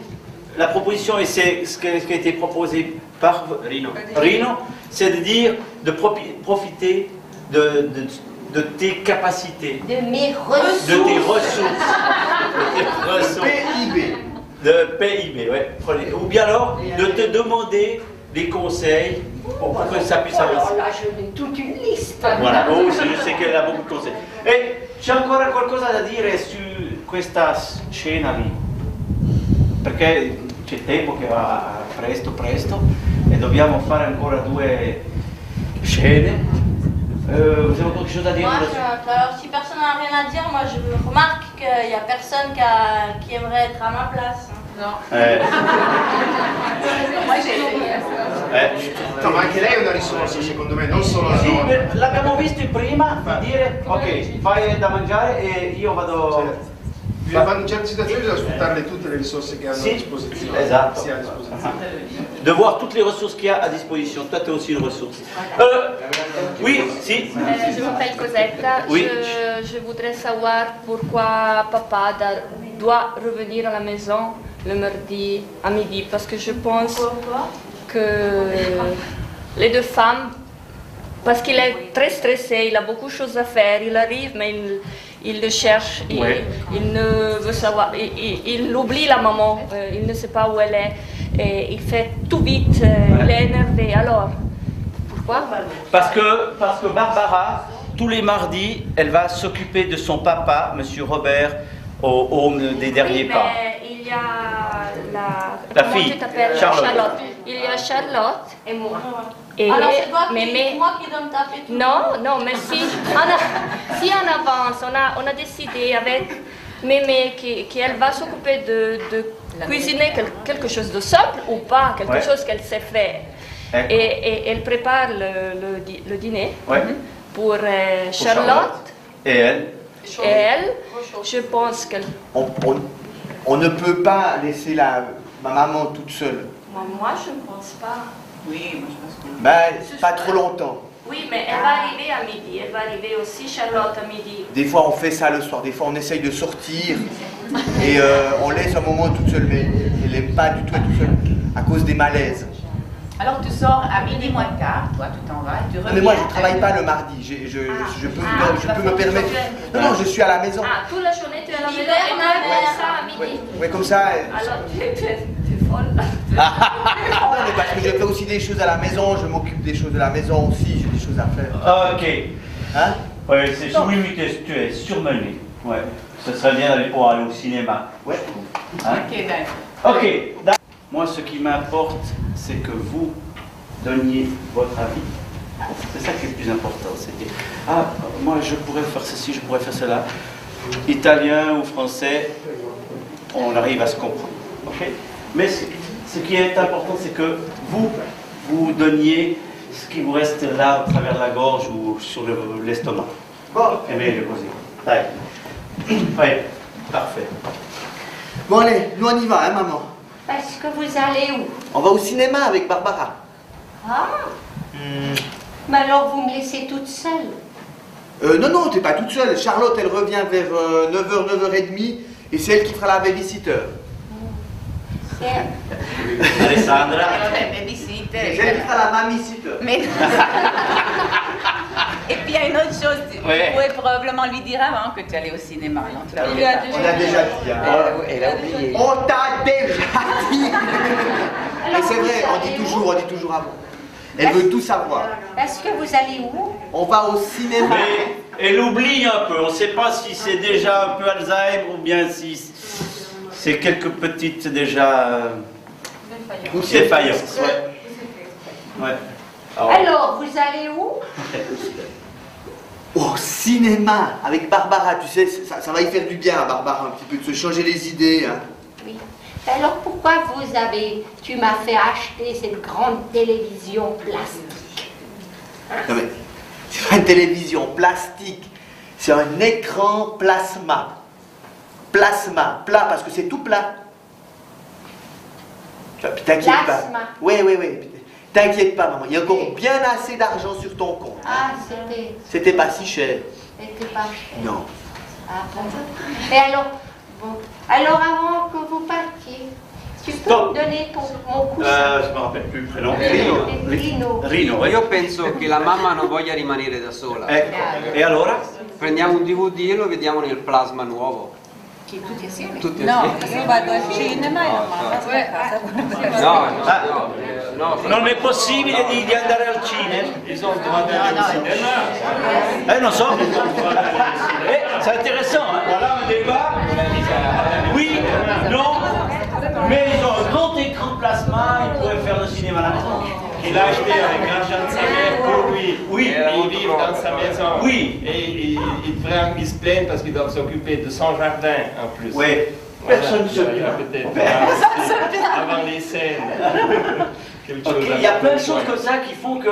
La proposition, et c'est ce qui a été proposé par Rino, c'est de dire, de profiter de tes capacités, de mes ressources, de tes ressources, de PIB, ouais. Ou bien alors de te demander des conseils pour que ça puisse avancer. Là, je mets toute une liste. Voilà, je sais qu'elle a beaucoup de conseils. E c'è ancora qualcosa da dire su questa scena lì? Perché c'è il tempo che va presto e dobbiamo fare ancora 2 scene. Vous avez quelque chose à dire? Moi, alors si personne n'a rien à dire, moi je remarque qu'il n'y a personne qui aimerait être à ma place. No. No, ma anche lei è una risorsa secondo me, non solo la donna. Sì, l'abbiamo visto prima di dire ok, fai da mangiare e io vado. In certe situazioni bisogna sfruttarle tutte le risorse che hanno a disposizione. Esatto. Si ha a disposizione. De voir toutes les ressources qu'il y a à disposition. Toi, tu as aussi une ressource. Oui, si. Je m'appelle Cosetta. Oui. Je voudrais savoir pourquoi papa doit revenir à la maison le mardi à midi. Parce que je pense que les 2 femmes parce qu'il est très stressé, il a beaucoup de choses à faire, il arrive mais il le cherche, il ne veut savoir, il oublie la maman, il ne sait pas où elle est, et il fait tout vite, il est énervé. Alors, pourquoi? Parce que Barbara, tous les mardis, elle va s'occuper de son papa, Monsieur Robert, au home des derniers pas. Mais il y a la comment fille, tu t'appelles? Charlotte. Il y a Charlotte et moi. Et Alors c'est toi moi qui dois me taper tout. Non, mais si on avance, on a décidé avec Mémé qu'elle va s'occuper de cuisiner quelque chose de simple ou pas, quelque chose qu'elle sait faire. Et elle prépare le dîner pour Charlotte. Et elle? Et elle, je pense qu'elle... On ne peut pas laisser ma maman toute seule. Moi, je ne pense pas. Oui, moi je pense que... Ben, pas trop longtemps. Oui, mais elle va arriver à midi. Elle va arriver aussi, Charlotte, à midi. Des fois, on fait ça le soir. Des fois, on essaye de sortir. Et on laisse un moment toute seule. Mais elle n'aime pas du tout être toute seule. À cause des malaises. Alors tu sors à midi moins quart, toi tu t'en vas et tu reviens. Mais moi je ne travaille pas le mardi, je peux me permettre. Non, je suis à la maison. Ah, toute la journée tu es à la maison et tu fais ça à midi. Oui, comme ça. Alors tu es folle. Non, mais parce que je fais aussi des choses à la maison, je m'occupe des choses de la maison aussi, j'ai des choses à faire. Ok. Hein? Oui, mais tu es surmené. Ouais. Ce serait bien d'aller pour aller au cinéma. Ouais. Hein? Ok, d'accord. Ok. Moi, ce qui m'importe, c'est que vous donniez votre avis. C'est ça qui est le plus important. C'est dire, moi, je pourrais faire ceci, je pourrais faire cela. Italien ou français, on arrive à se comprendre. Ok? Mais ce qui est important, c'est que vous donniez ce qui vous reste là, à travers la gorge ou sur l'estomac. Bon. Eh bien, le poser. Oui, parfait. Bon, allez, nous on y va, hein, maman? Parce que vous allez où? On va au cinéma avec Barbara. Ah. Mais alors vous me laissez toute seule? Non, t'es pas toute seule. Charlotte, elle revient vers 9h, 9h30 et c'est elle qui fera la babysitter. Alessandra. Babysitter. C'est elle qui fera la mamie-sitter. Mais... Et puis il y a une autre chose, tu pouvais probablement lui dire avant que tu allais au cinéma. Non, tu on a déjà dit. Hein. Elle a oublié. On t'a déjà dit. Mais c'est vrai, on dit toujours avant. Elle veut tout savoir. Est-ce que vous allez où? On va au cinéma. Mais elle oublie un peu. On ne sait pas si c'est déjà un peu Alzheimer ou bien si c'est quelques petites déjà défaillances. Ouais. Alors, vous allez où? Au cinéma avec Barbara, tu sais, ça va y faire du bien à Barbara, un petit peu, de se changer les idées. Hein. Oui. Alors pourquoi tu m'as fait acheter cette grande télévision plastique? Non mais, c'est pas une télévision plastique, c'est un écran plasma. Plasma, plat, parce que c'est tout plat. T'inquiète pas. Oui. T'inquiète pas, maman, il y a encore bien assez d'argent sur ton compte. Ah, c'était pas si cher. C'était pas cher. Non. Ah, bon. Et alors, avant que vous partiez, tu peux me donner mon coussin? Je me rappelle plus le prénom. Rino. Io penso che la mamma non voglia rimanere da sola. Ecco. E allora? Prendiamo un DVD e lo vediamo nel plasma nuovo. Tutti assieme? Tutti no, assieme. io vado al cinema e la mamma sta a casa. No, non è possibile di andare al cinema. Non so. C'est intéressant. Hein? Voilà un débat. Oui, non, mais ils ont un grand écran de plasma, ils pourraient faire le cinéma à la maison. Il a acheté avec l'argent de sa mère pour lui. Oui. Il vit dans sa maison. Oui. Et il se plaint parce qu'ils doivent s'occuper de son jardin en plus. Oui. Personne ne se plaint. Peut-être avant les scènes. Il y a plein de choses comme ça qui font que...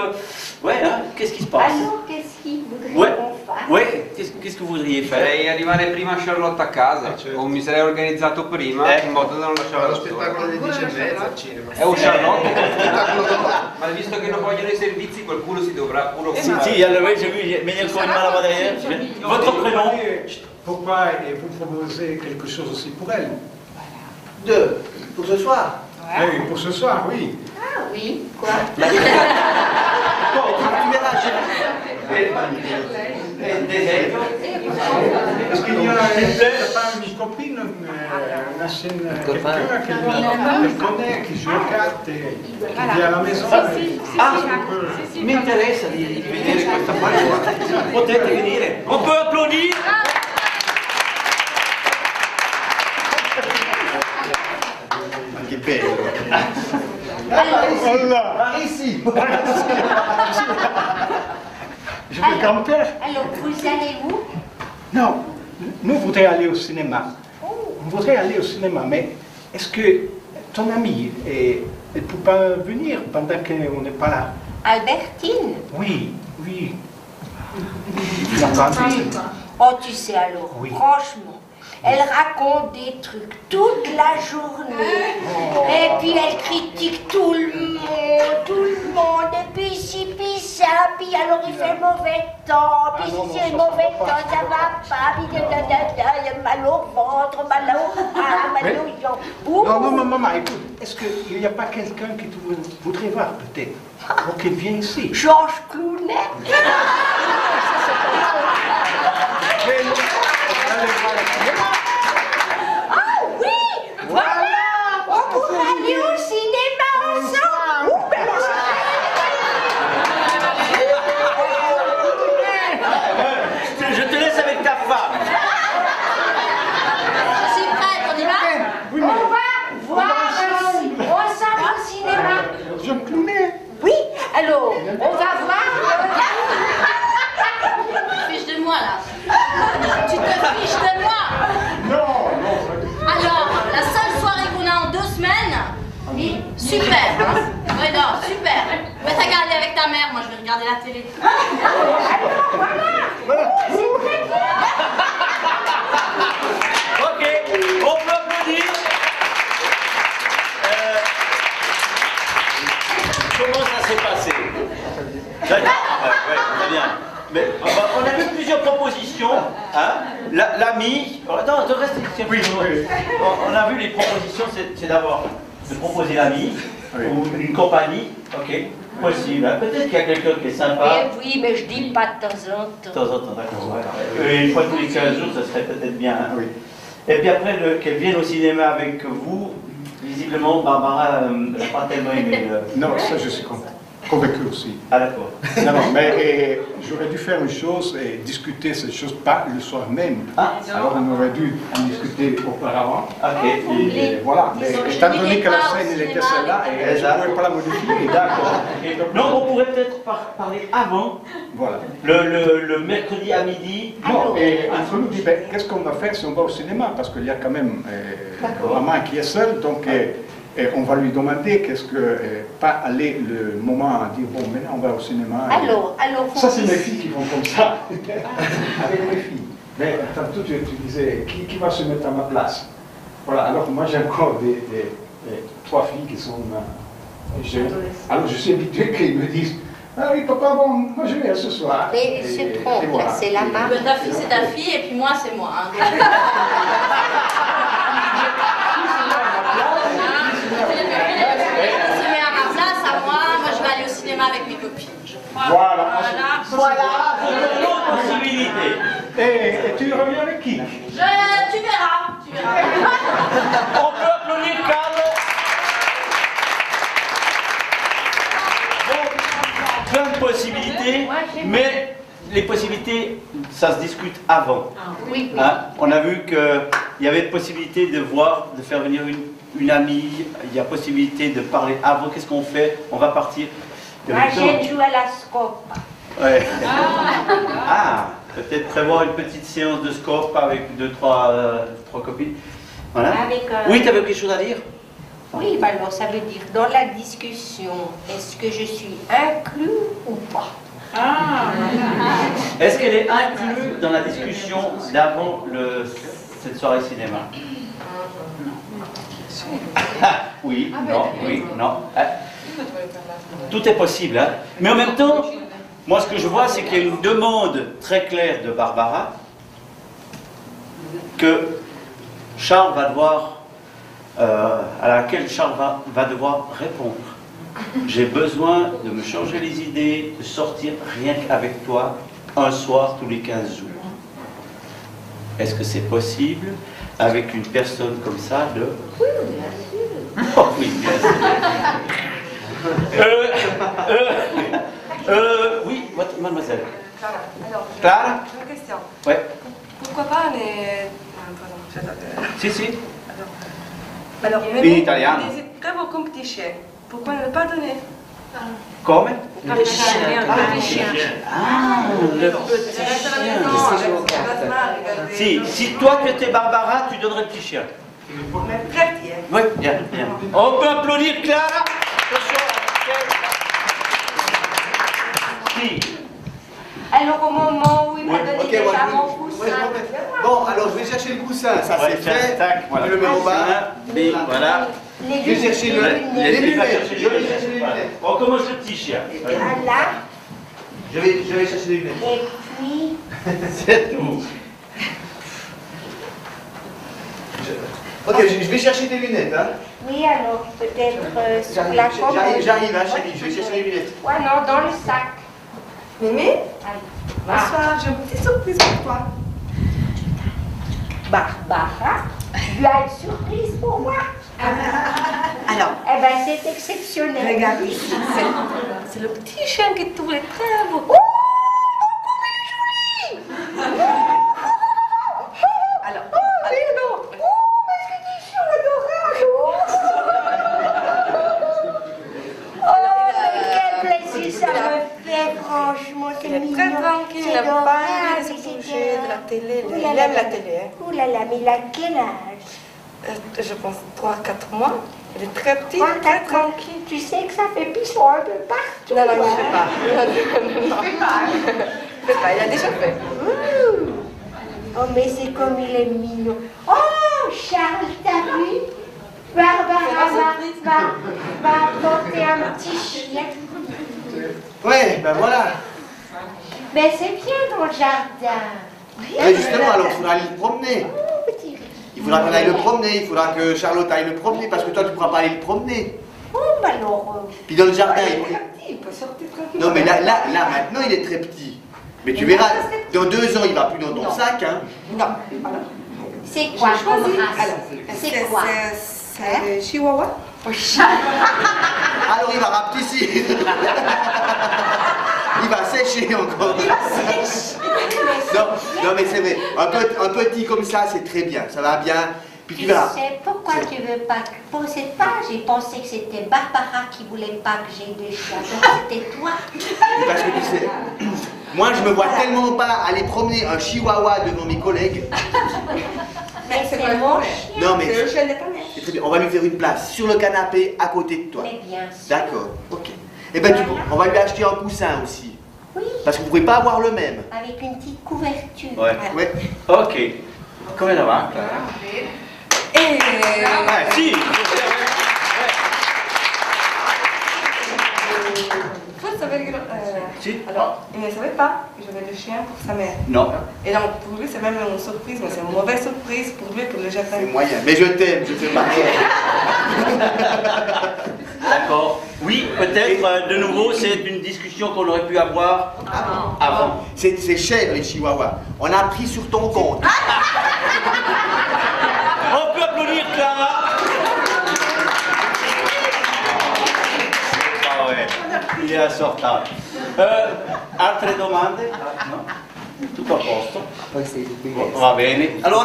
Ouais, hein, qu'est-ce qui se passe? Alors, qu'est-ce qu'il voudrait qu'on fasse? Ouais, qu'est-ce que vous voudriez faire? Farei arrivare prima Charlotte a casa, o mi sarei organizzato prima in modo da non lasciare lo spettacolo alle 10:30 al cinema. È un Charlotte? Ma visto che non vogliono i servizi, qualcuno si dovrà pure occupare. Si, allora j'ai vu, mais il y a encore une main là-bas derrière. Votre prénom? Pourquoi vous proposez quelque chose aussi pour elle? Pour ce soir? Oui, pour ce soir, oui. Ah oui, quoi? Tu verras, Est-ce qu'il y a pas une copine, une ancienne quelqu'un qu'elle connaît, qui joue aux cartes et qui vient à la maison? Mi interessa di vedere questa parte. Potete venire. On peut applaudir. Che bello. Par ici. Je veux grand-père. Alors, vous allez où? Non, nous voudrions aller au cinéma. On voudrait aller au cinéma, mais est-ce que ton amie, elle ne peut pas venir pendant qu'on n'est pas là? Albertine? Oui, oui. Tu n'as pas envie? Oh, tu sais alors, Oui. franchement, elle raconte des trucs toute la journée. Et puis elle critique tout le monde, et puis ici, puis ça, puis alors il fait mauvais temps, puis si c'est mauvais temps, ça va pas, puis il y a mal au ventre, mal au bras, mal aux jambes. Non, maman, écoute, est-ce qu'il n'y a pas quelqu'un qui te voudrait voir, peut-être? Pour qu'il vienne ici? Georges Clooney? Ah oui! Voilà! On pourrait aller au cinéma ensemble! Ouh, ben Je te laisse avec ta femme. Je suis prête, on y va? On va voir ensemble au cinéma. Jean Clooney? Oui, alors, on va voir. Fiche de moi là. Tu te fiches de moi. Non. Alors, la seule soirée qu'on a en 2 semaines, super. Hein? Ouais, non, super. Mais t'as qu'à aller avec ta mère, moi je vais regarder la télé. Ok, on peut applaudir. Comment ça s'est passé? D'accord, ouais, très bien. Mais on a vu plusieurs propositions. Hein? L'ami. Non, de rester ici. Oui. On a vu les propositions, c'est d'abord de proposer l'ami ou une compagnie. Ok, possible. Hein? Peut-être qu'il y a quelqu'un qui est sympa. Oui, mais je dis pas de temps en temps. De temps en temps, d'accord. Une fois tous les 15 jours, ça serait peut-être bien. Hein? Oui. Et puis après, qu'elle vienne au cinéma avec vous, visiblement, Barbara n'a pas tellement aimé. Non, ça je suis convaincu aussi. Ah d'accord. Non, mais j'aurais dû faire une chose et discuter cette chose pas le soir même. Alors on aurait dû en discuter auparavant. Ok. Et voilà. Mais étant donné que la scène elle était celle-là, et je ne pouvais pas la modifier. D'accord. Non, on pourrait peut-être parler avant. Voilà. Le mercredi à midi. Non, et entre nous, qu'est-ce qu'on va faire si on va au cinéma? Parce qu'il y a quand même maman qui est seule, donc et on va lui demander qu'est-ce que, pas aller le moment à dire, bon, maintenant on va au cinéma. Alors, ça, c'est mes filles qui vont comme ça, avec mes filles. Mais tantôt, tu disais, qui va se mettre à ma place? Voilà, alors moi j'ai encore des 3 filles qui sont jeunes. Alors je suis habitué qu'ils me disent, ah oui, papa, bon, moi je viens ce soir. Mais c'est trop, voilà. C'est la maman. Ta fille, c'est ta fille, et puis moi, c'est moi. Hein. Se met à ma place, à moi je vais aller au cinéma avec mes copines. Voilà. Une autre possibilité. Et tu reviens avec qui? Tu verras. On peut applaudir Carl. Donc, plein de possibilités, mais les possibilités, ça se discute avant. Oui. Hein? On a vu qu'il y avait possibilité de faire venir une amie, il y a possibilité de parler avant, qu'est-ce qu'on fait? On va partir. Moi, j'aime jouer à la scope. Ouais. Peut-être prévoir une petite séance de scope avec 2-3 copines. Voilà. Oui, tu avais quelque chose à dire? Oui, bah alors ça veut dire, dans la discussion, est-ce que je suis inclus ou pas? Est-ce qu'elle est inclue dans la discussion d'avant cette soirée cinéma? Oui, non. Tout est possible, hein. Mais en même temps, moi ce que je vois, c'est qu'il y a une demande très claire de Barbara que Charles va devoir, à laquelle Charles va devoir répondre. j'ai besoin de me changer les idées, de sortir rien qu'avec toi, un soir tous les 15 jours. Est-ce que c'est possible avec une personne comme ça de... Oui, bien sûr. Oh oui, bien sûr. Oui, mademoiselle. Clara, alors, Clara? j'ai une question. Ouais. Pourquoi pas les... Si, si. Alors, In italiano. C'est très beau comme petit chien. Pourquoi ne pas donner? Come? Le petit chien. Le petit chien. Ah, le petit chien. Si toi tu étais Barbara, tu donnerais le petit chien. Mais très petit, hein. Oui, bien, bien. On peut applaudir Clara. Qui? Alors au moment où il m'a donné déjà mon coussin. Bon, alors je vais chercher le coussin, ça c'est fait. Voilà. Je le mets au bas. Voilà. Je vais chercher les lunettes. Je vais chercher les lunettes. On commence le petit chien. Voilà. Je vais chercher les lunettes. Et puis... C'est tout. Ok, je vais chercher des lunettes. Hein. Oui, alors peut-être sur la commode. J'arrive, hein, chérie, je vais chercher les lunettes. Ouais, non, dans le sac. Mémé? Bonsoir, j'ai une petite surprise pour toi. Barbara, tu as une surprise pour moi? Alors? Eh ben, c'est exceptionnel. Regarde ici, c'est le petit chien qui te voulait très beau. Oh, il est joli! Alors, non! Oh, mais c'est chien adorable! Oh, quel plaisir ça me fait, franchement, c'est mignon. très tranquille, il n'a pas envie de se bouger de la télé. Il aime la télé. Hein. Ouh là là, mais il a quel âge? Je pense 3-4 mois. Il est très petit, 3, très 4 tranquille. Tu sais que ça fait pisson un peu partout. Non, non, je ne fais pas. Non. Je fais pas, il a déjà fait. Oh, mais c'est comme il est mignon. Oh, Charles, t'as vu? Barbara va apporter un petit chien. Ouais, ben voilà. Mais c'est bien dans le jardin. Mais justement, alors il faudra aller le promener. Il faudra qu'on aille le promener, il faudra que Charlotte aille le promener, parce que toi tu ne pourras pas aller le promener. Oh, bah alors... Puis dans le jardin, Il peut sortir tranquillement. Non mais là, maintenant il est très petit. Mais tu verras, dans 2 ans il va plus dans ton sac, hein. Non. C'est quoi comme race? C'est quoi? C'est Chihuahua. Alors il va rapetisser. Il va sécher encore. Non mais c'est vrai, un petit comme ça c'est très bien, ça va bien. Puis tu verras. sais pourquoi tu veux pas que... C'est pas, j'ai pensé que c'était Barbara qui voulait pas que j'ai des chiens. Donc c'était toi. Parce que tu sais, moi je me vois tellement pas aller promener un chihuahua devant mes collègues. Mais c'est mon chien. Non mais C'est le chien de ta mère. c'est très bien, on va lui faire une place sur le canapé à côté de toi. Mais bien sûr. D'accord, ok. Et ben on va lui acheter un coussin aussi. Oui. Parce que vous ne pouvez pas avoir le même. Avec une petite couverture. Ouais. Ok. Come ça va, Clara? Et... Si. Faut savoir que... Si. Alors, il ne savait pas que j'avais le chien pour sa mère. Non. Et donc, pour lui, c'est même une surprise, mais c'est une mauvaise surprise pour lui que le jardin. C'est moyen. Mais je t'aime, je fais pas. D'accord. Oui, peut-être, de nouveau, c'est une discussion qu'on aurait pu avoir avant. C'est cher les chihuahuas. On a pris sur ton compte. On peut applaudir Clara. Ah ouais, il est insortable. Altre domande? No? Tutto a posto? Va bene. Alors,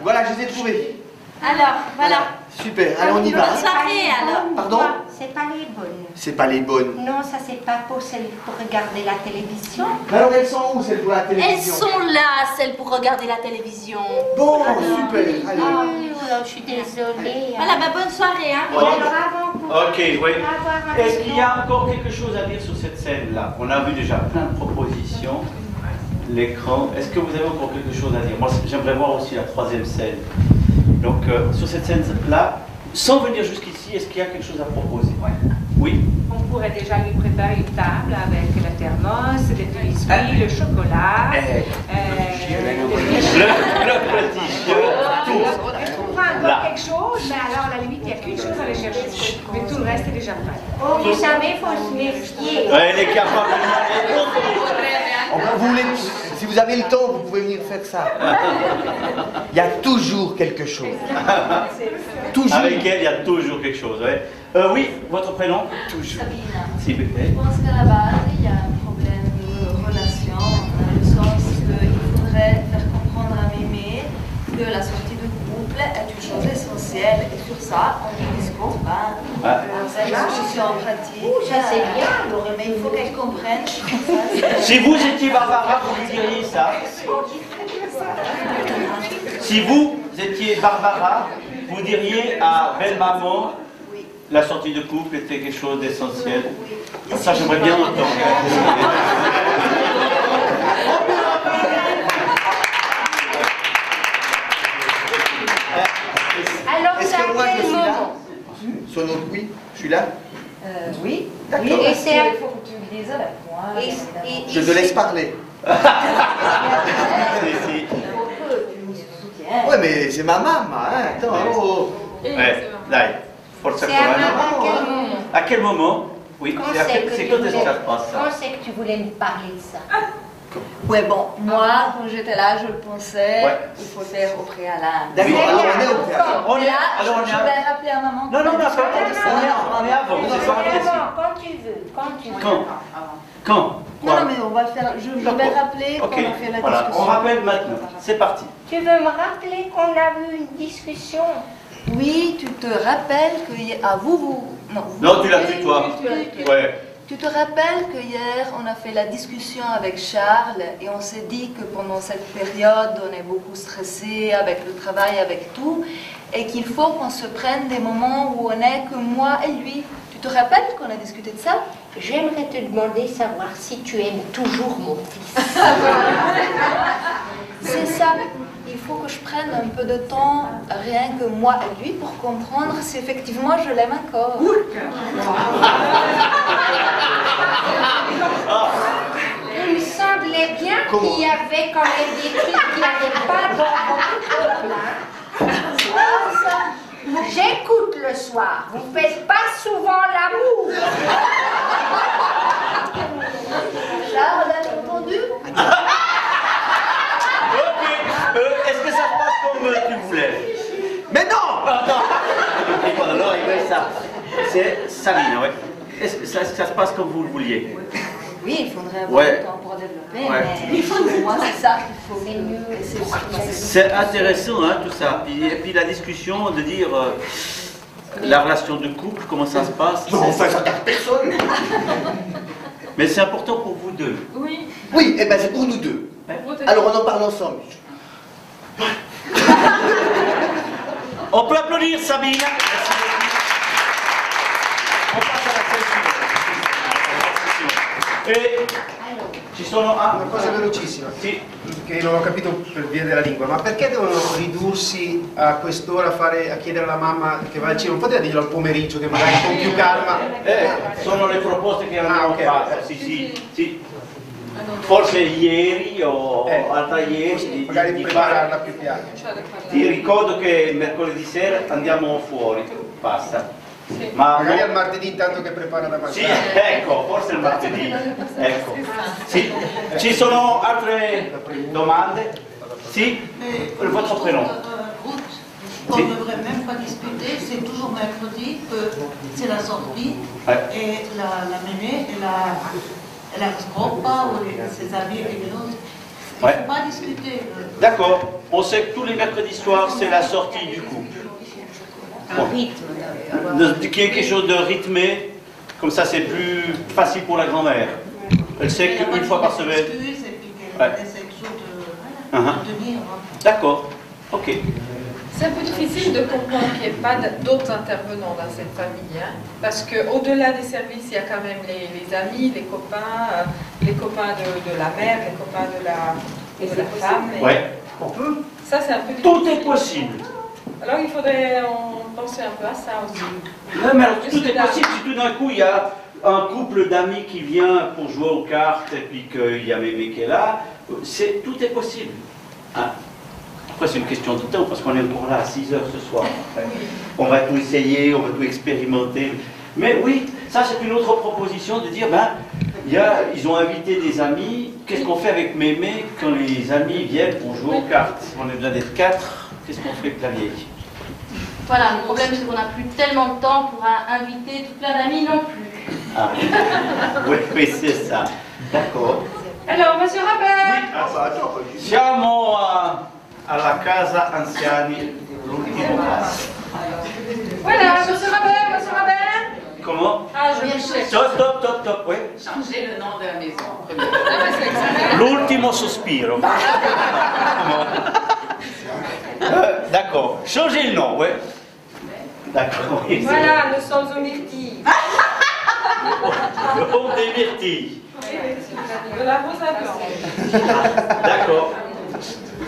voilà, je les ai trouvés. Alors, voilà. Super, allez, on y va. Bonne soirée alors. Pardon? C'est pas les bonnes. C'est pas les bonnes. Non, ça c'est pas pour celles pour regarder la télévision. Alors elles sont où celles pour la Elles télévision? sont là, celles pour regarder la télévision. Bon, super, allez. Je suis désolée. Voilà, bah, bonne soirée. Hein. Ok, oui. Est-ce qu'il y a encore quelque chose à dire sur cette scène-là? On a vu déjà plein de propositions. L'écran. Est-ce que vous avez encore quelque chose à dire? Moi, j'aimerais voir aussi la 3e scène. Donc, sur cette scène-là, sans venir jusqu'ici, est-ce qu'il y a quelque chose à proposer? Oui. On pourrait déjà lui préparer une table avec le thermos, les biscuits, le chocolat, le petit chien, tout. On trouvera encore quelque chose, mais alors à la limite, il n'y a qu'une chose à aller chercher. Mais tout le reste est déjà pas. Oh, vous savez, il faut se méfier. Elle est capable si vous avez le temps, vous pouvez venir faire ça. Il y a toujours quelque chose. Toujours. Avec elle, il y a toujours quelque chose. Ouais. Oui, votre prénom? Toujours. Sabina. S'il vous plaît. Je pense qu'à la base, il y a un problème de relation, dans le sens qu'il faudrait faire comprendre à Mémé que la sortie de couple est une chose essentielle. Et sur ça, on ne discute pas. C'est une solution en pratique. Ça c'est bien. Mais il faut qu'elle comprenne. Si vous étiez Barbara, vous lui diriez ça. Si vous étiez Barbara, vous diriez à belle-maman, la sortie de couple était quelque chose d'essentiel. Ça, j'aimerais bien entendre. Alors, est-ce que moi je suis là? moment? Son autre oui, je suis là? Oui. D'accord. Oui, et c'est Il faut que tu le dises avec moi. Je te laisse parler. Ouais, mais c'est ma maman, hein. Attends, oh. Ouais, dai, forza C'est à quel moment? À quel moment? Oui, Quand c'est quand est-ce que ça se passe ça? Quand c'est que tu voulais nous parler de ça? Ouais, bon, moi, quand j'étais là, je pensais qu'il faut faire au préalable. D'accord, alors on est au préalable. On est, Là, alors on est je vais rappeler à maman. Non, on est avant. C'est pas Quand tu veux, quand tu veux. Quand? Non, mais on va le faire. Je vais rappeler qu'on a fait la voilà, discussion. on rappelle maintenant. C'est parti. Tu veux me rappeler qu'on a eu une discussion? Oui, tu te rappelles que hier... Ah, vous... Non, tu l'as vu, toi. Ouais. Tu te rappelles que hier, on a fait la discussion avec Charles et on s'est dit que pendant cette période, on est beaucoup stressé avec le travail, avec tout, et qu'il faut qu'on se prenne des moments où on est que moi et lui. Tu te rappelles qu'on a discuté de ça? J'aimerais te demander savoir si tu aimes toujours mon fils. C'est ça. Il faut que je prenne un peu de temps, rien que moi et lui, pour comprendre si effectivement je l'aime encore. Il me semblait bien qu'il y avait quand même des trucs qui n'allaient pas dans votre couple. J'écoute le soir. Vous faites pas souvent l'amour. Charles, as-tu entendu? Est-ce que ça se passe comme tu voulais? Mais non! Alors, il veut ça. C'est Sabine, ouais. Est-ce que ça se passe comme vous le vouliez? Oui, il faudrait avoir le temps pour développer, mais pour moi, c'est ça qu'il faut. C'est mieux. C'est intéressant, hein, tout ça. Et puis la discussion de dire la relation de couple, comment ça se passe. Non, enfin, ça regarde personne. Mais c'est important pour vous deux. Oui. Oui, et ben c'est pour nous deux. Alors on en parle ensemble. On peut applaudir Sabine. On passe à la suivante. E ci sono una cosa velocissima, sì. Che non ho capito per via della lingua, ma perché devono ridursi a quest'ora a chiedere alla mamma che va al cinema? Non potete dirglielo al pomeriggio che magari con più calma. Sono le proposte che abbiamo fatto, sì. Forse ieri o altra ieri magari di prepararla più piano. Ti ricordo che mercoledì sera andiamo fuori, basta. Sì. Ma magari al martedì intanto che prepara da mangiare. Sì, ecco, forse il martedì. Ecco. Sì. Ci sono altre domande? Sì? Votre prénom? On ne devrait même pas discuter, c'est toujours mercredi que c'est la sortie et la mémé et la scopa ou ses amis et les autres. Il ne faut pas discuter. D'accord. On sait que tous les mercredis soirs, c'est la sortie du couple. Un rythme. Qu'il y ait quelque chose de rythmé, comme ça c'est plus facile pour la grand-mère. Elle sait qu'une fois par semaine. D'accord. Ok. C'est un peu difficile de comprendre qu'il n'y ait pas d'autres intervenants dans cette famille, hein, parce qu'au-delà des services, il y a quand même les amis, les copains de la mère, les copains de la femme. Et on peut. Ça, c'est un peu difficile. Tout est possible. Alors, il faudrait penser un peu à ça aussi. Non, mais alors, tout est possible si tout d'un coup, il y a un couple d'amis qui vient pour jouer aux cartes et puis qu'il y a Mémé qui est là. Tout est possible. Hein? Après, c'est une question de temps, parce qu'on est encore là à 6 heures ce soir. On va tout essayer, on va tout expérimenter. Mais oui, ça c'est une autre proposition de dire, ben, ils ont invité des amis, qu'est-ce qu'on fait avec Mémé quand les amis viennent, on joue aux cartes. On a besoin d'être 4, qu'est-ce qu'on fait avec la vieille? Voilà, le problème c'est qu'on n'a plus tellement de temps pour inviter tout plein d'amis non plus. Ah, oui, c'est ça. D'accord. Alors, monsieur Robert. Oui, siamo alla casa anziani, l'ultimo passo. Voilà, monsieur Robert, monsieur Robert. Comment? Ah, je viens chercher. Stop, oui. Changer le nom de la maison. L'ultimo sospiro. D'accord. Changez le nom, oui. D'accord. Voilà, nous sommes aux myrtilles. Le pont des myrtilles. De la rose à blanc. D'accord.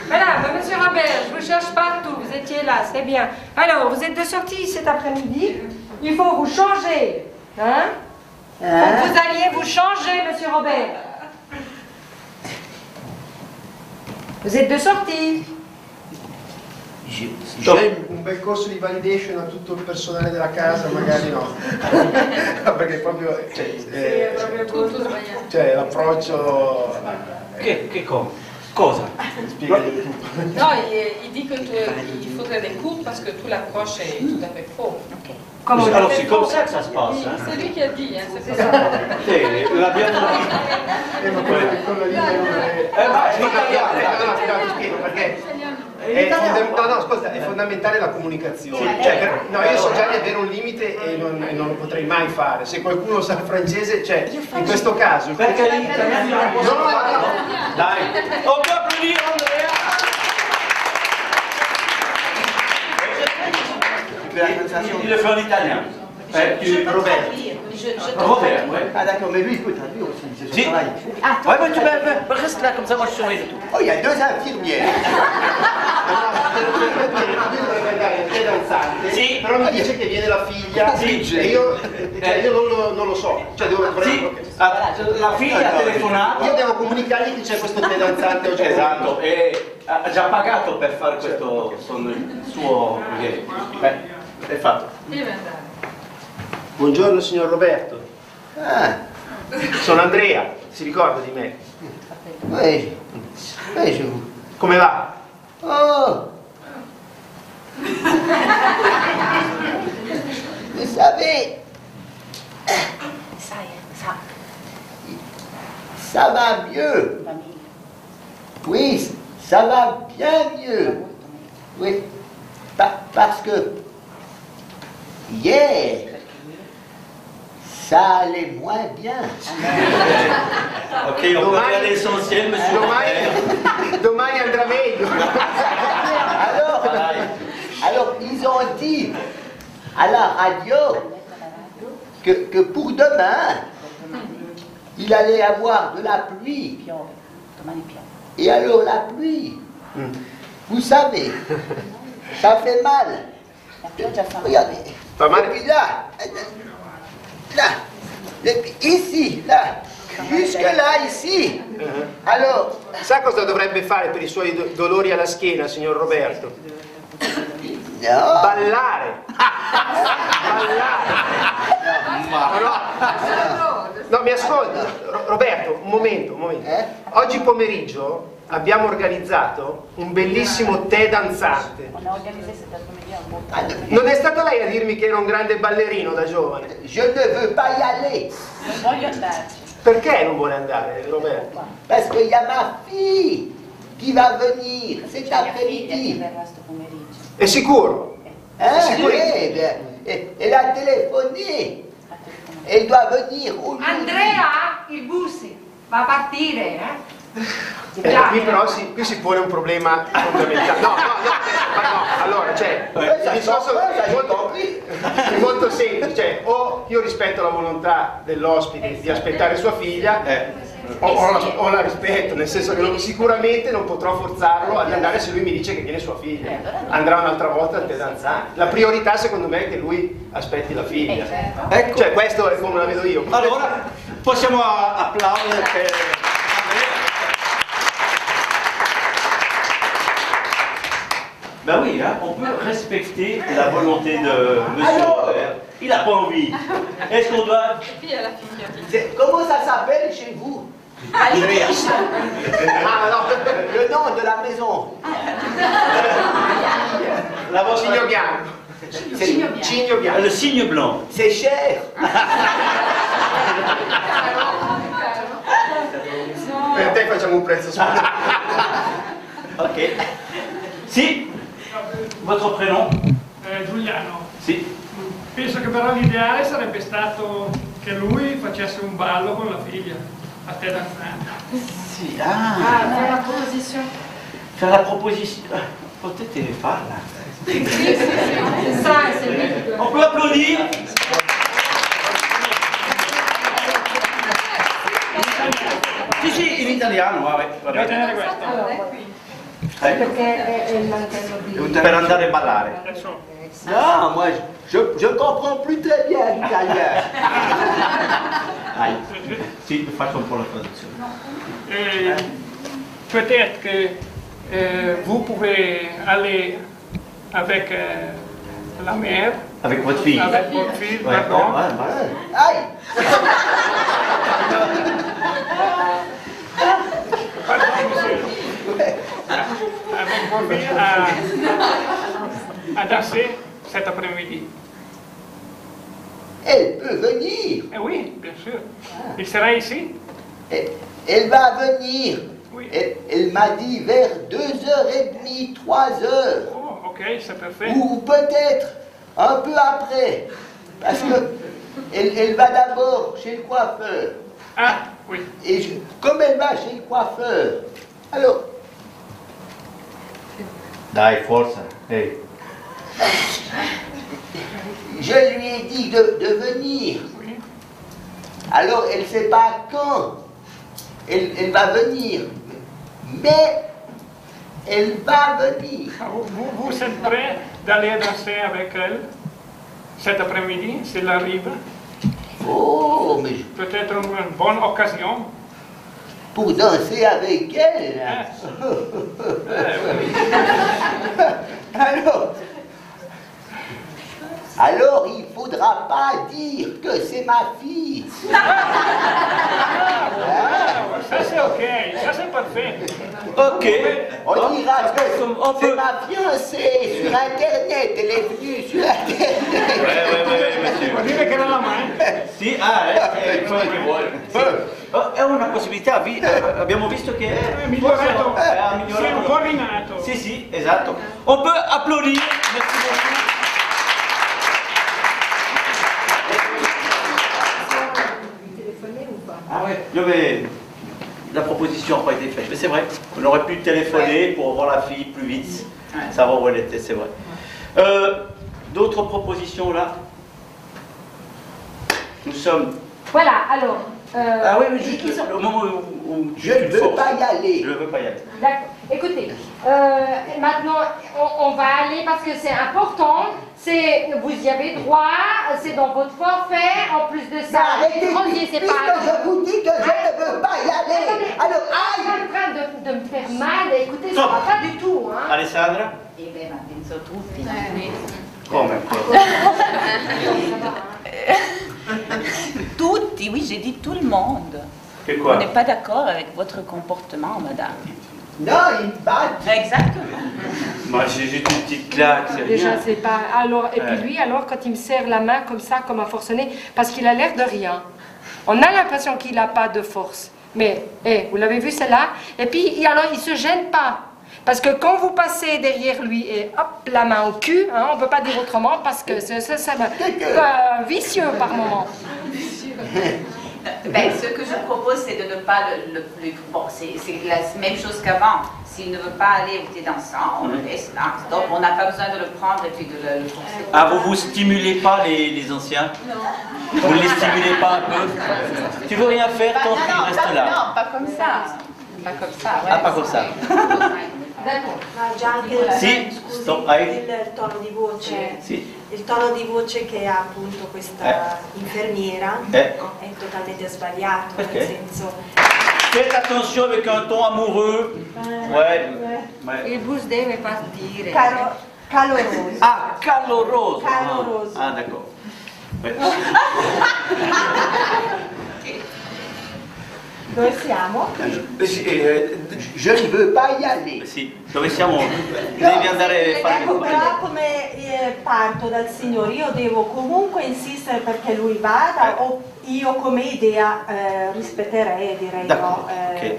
Voilà, monsieur Robert, je vous cherche partout, vous étiez là, c'est bien. Alors, vous êtes de sortie cet après-midi, il faut vous changer. Hein? Faut que vous alliez vous changer, monsieur Robert. Vous êtes de sortie. C'è un bel corso di validation a tutto il personale della casa, magari no. Perché proprio cioè l'approccio. Che cosa? Spiegami tu. Non, il dit qu'il faudrait des cours parce que tout l'approche est tout à fait faux. Alors c'est comme ça que ça se passe. Hein? C'est lui qui a dit, hein, c'est ça. L'abbiamo è fondamentale la comunicazione. Cioè, no, io so già di avere un limite e non lo potrei mai fare. Se qualcuno sa il francese, cioè, in questo caso. Perché gli italiani non possono fare. Dai, on peut applaudir Andrea. Il le fait en italien. Robert. Robert, ouais. Ah d'accord, mais lui, écoute, lui aussi, c'est son travail. Ouais, mais tu reste là, comme ça, moi je surveille tout. Oh, il y a 2 infirmières. Sì. Però mi dice che viene la figlia. Sì. E io non lo so. Cioè, Sì. La figlia ha telefonato. Io devo comunicargli che c'è questo pedanzante oggi. Esatto, e ha già pagato per fare questo suo. È fatto. Deve andare. Buongiorno signor Roberto. Sono Andrea, si ricorda di me? Come va? Oh. Vous savez, ça va mieux. Oui, ça va bien mieux. Oui, parce que hier, ça allait moins bien. Ok, on va aller à l'essentiel, monsieur. Domani andrà meglio. Alors, ils ont dit à la radio que pour demain, il allait avoir de la pluie. Et alors, la pluie, vous savez, ça fait mal. Regardez. Et puis là, ici, là, jusque là, ici. Alors, sa cosa dovrebbe fare per i suoi dolori alla schiena, signor Roberto? No. Ballare. No, mi ascolta, Roberto, un momento. Oggi pomeriggio abbiamo organizzato un bellissimo tè danzante. Non è stata lei a dirmi che era un grande ballerino da giovane? Je ne veux pas y aller. Non voglio andarci. Perché non vuole andare, Roberto? Parce qu'il y a ma fille qui va venir cet après-midi. È sicuro? Oui, elle a téléphoné. Elle doit venir aujourd'hui. Andrea, il bus va a partire, Qui si pone un problema fondamentale. No, allora, cioè, il discorso è molto semplice, cioè, o io rispetto la volontà dell'ospite di aspettare sua figlia, o la rispetto, nel senso che sicuramente non potrò forzarlo ad andare se lui mi dice che viene sua figlia. Andrà un'altra volta al tè danzante. La priorità secondo me è che lui aspetti la figlia. Ecco. Cioè, questo è come la vedo io. Allora, possiamo applaudire per... Ben oui, hein, on peut respecter la volonté de monsieur Robert. Il n'a pas envie. Est-ce qu'on doit... Et puis il y a la fille qui a dit. Comment ça s'appelle chez vous? Alice. Ah, alors, le nom de la maison. La voix Cigno bianco. Cigno bianco. Le signe blanc. C'est cher. Per te facciamo un prezzo scontato. Ok. Si, votre prénom? Giuliano. Sì. Penso che però l'ideale sarebbe stato che lui facesse un ballo con la figlia, a te danzante. Sì, Faire la proposition. Faire la proposition. Potete farla. Sì, c'est ça, c'est lui qui doit. On peut applaudir. Sì, in italiano, vabbè. Va bene questo. Perché è il mantello di... Per andare a ballare. Non, moi, je comprends plus très bien l'italien. Sì, faccio un po' la traduzione. Peut-être que vous pouvez aller avec la mère. Avec votre fille. Avec votre fille, Ouais, pardon. Aïe. Pardon, monsieur. Avec votre fille à danser cet après-midi. Elle peut venir. Eh oui, bien sûr. Il sera ici? Elle va venir. Oui. Elle m'a dit vers 2h30, 3h. Oh, ok, c'est parfait. Ou peut-être un peu après. Parce que elle va d'abord chez le coiffeur. Ah, oui. Et comme elle va chez le coiffeur, alors... Dai, forza. Hey. Je lui ai dit de venir. Oui. Alors elle ne sait pas quand. Elle va venir. Mais elle va venir. Vous êtes prêt d'aller danser avec elle cet après-midi, s'il arrive? Oh, mais... Peut-être une bonne occasion. Pour danser avec elle. Hein. Alors, il ne faudra pas dire que c'est ma fille. Ça c'est ok, ça c'est parfait. Ok. On dira que c'est ma fiancée sur Internet. Elle est venue sur Internet. Ouais, monsieur. Vuol dire che non la mai? Sì, è quello che vuole. Sì. È una possibilità, abbiamo visto che È migliorato, ha si è un po' rinato. Sì, sì, esatto. On peut applaudir. Merci beaucoup. Ah ouais, la proposition n'a pas été faite, mais c'est vrai, on aurait pu téléphoner pour voir la fille plus vite, savoir où elle était, c'est vrai. D'autres propositions là? Nous sommes... Voilà, alors... Ah oui, mais juste au moment où je ne veux pas y aller. Je ne veux pas y aller. D'accord. Écoutez, maintenant, on va aller parce que c'est important. Vous y avez droit, c'est dans votre forfait. En plus de ça, arrêtez, c'est pas... je vous dis que je ne veux pas y aller. Alors, aïe! Je suis en train de me faire mal. Écoutez, ça va pas du tout. Hein. Alessandra? Eh bien, ma penso tutti. Come? Tutti, oui, j'ai dit tout le monde. Que quoi? On n'est pas d'accord avec votre comportement, madame. Non, il bat. Exactement. Moi, j'ai juste une petite claque, c'est Déjà, rien. c'est pas... Alors, et puis lui, alors, quand il me serre la main comme ça, comme un forcené, parce qu'il a l'air de rien. On a l'impression qu'il n'a pas de force. Mais, vous l'avez vu, celle-là? Et puis, alors, il ne se gêne pas. Parce que quand vous passez derrière lui et hop, la main au cul, hein, on ne peut pas dire autrement, parce que c'est vicieux par moment. Ben, ce que je propose, c'est de ne pas bon, c'est la même chose qu'avant. S'il ne veut pas aller au thé dansant, on le laisse là. Donc, on n'a pas besoin de le prendre et puis de le forcer. Ah, vous stimulez pas les anciens? Non. Vous ne les stimulez pas un peu? Tu veux rien faire tant qu'il reste là? Non, pas comme ça. Pas comme ça, ouais. Ah, pas comme ça. D'accord. Ma già anche Sì, stop, il tono di voce, sì. il tono di voce che ha appunto questa infermiera è totalmente sbagliato, Perché? nel senso Faites attention avec un ton amoureux. Ouais. Il vous deve pas dire. Caloroso. Ah, caloroso. Caloroso. Ah, d'accord. Ouais. Dove siamo? Je ne veux pas y aller. Sì, dove siamo? Devi andare a fare Ecco, però come parto dal Signore, io devo comunque insistere perché lui vada o io come idea rispetterei e direi no. Ok.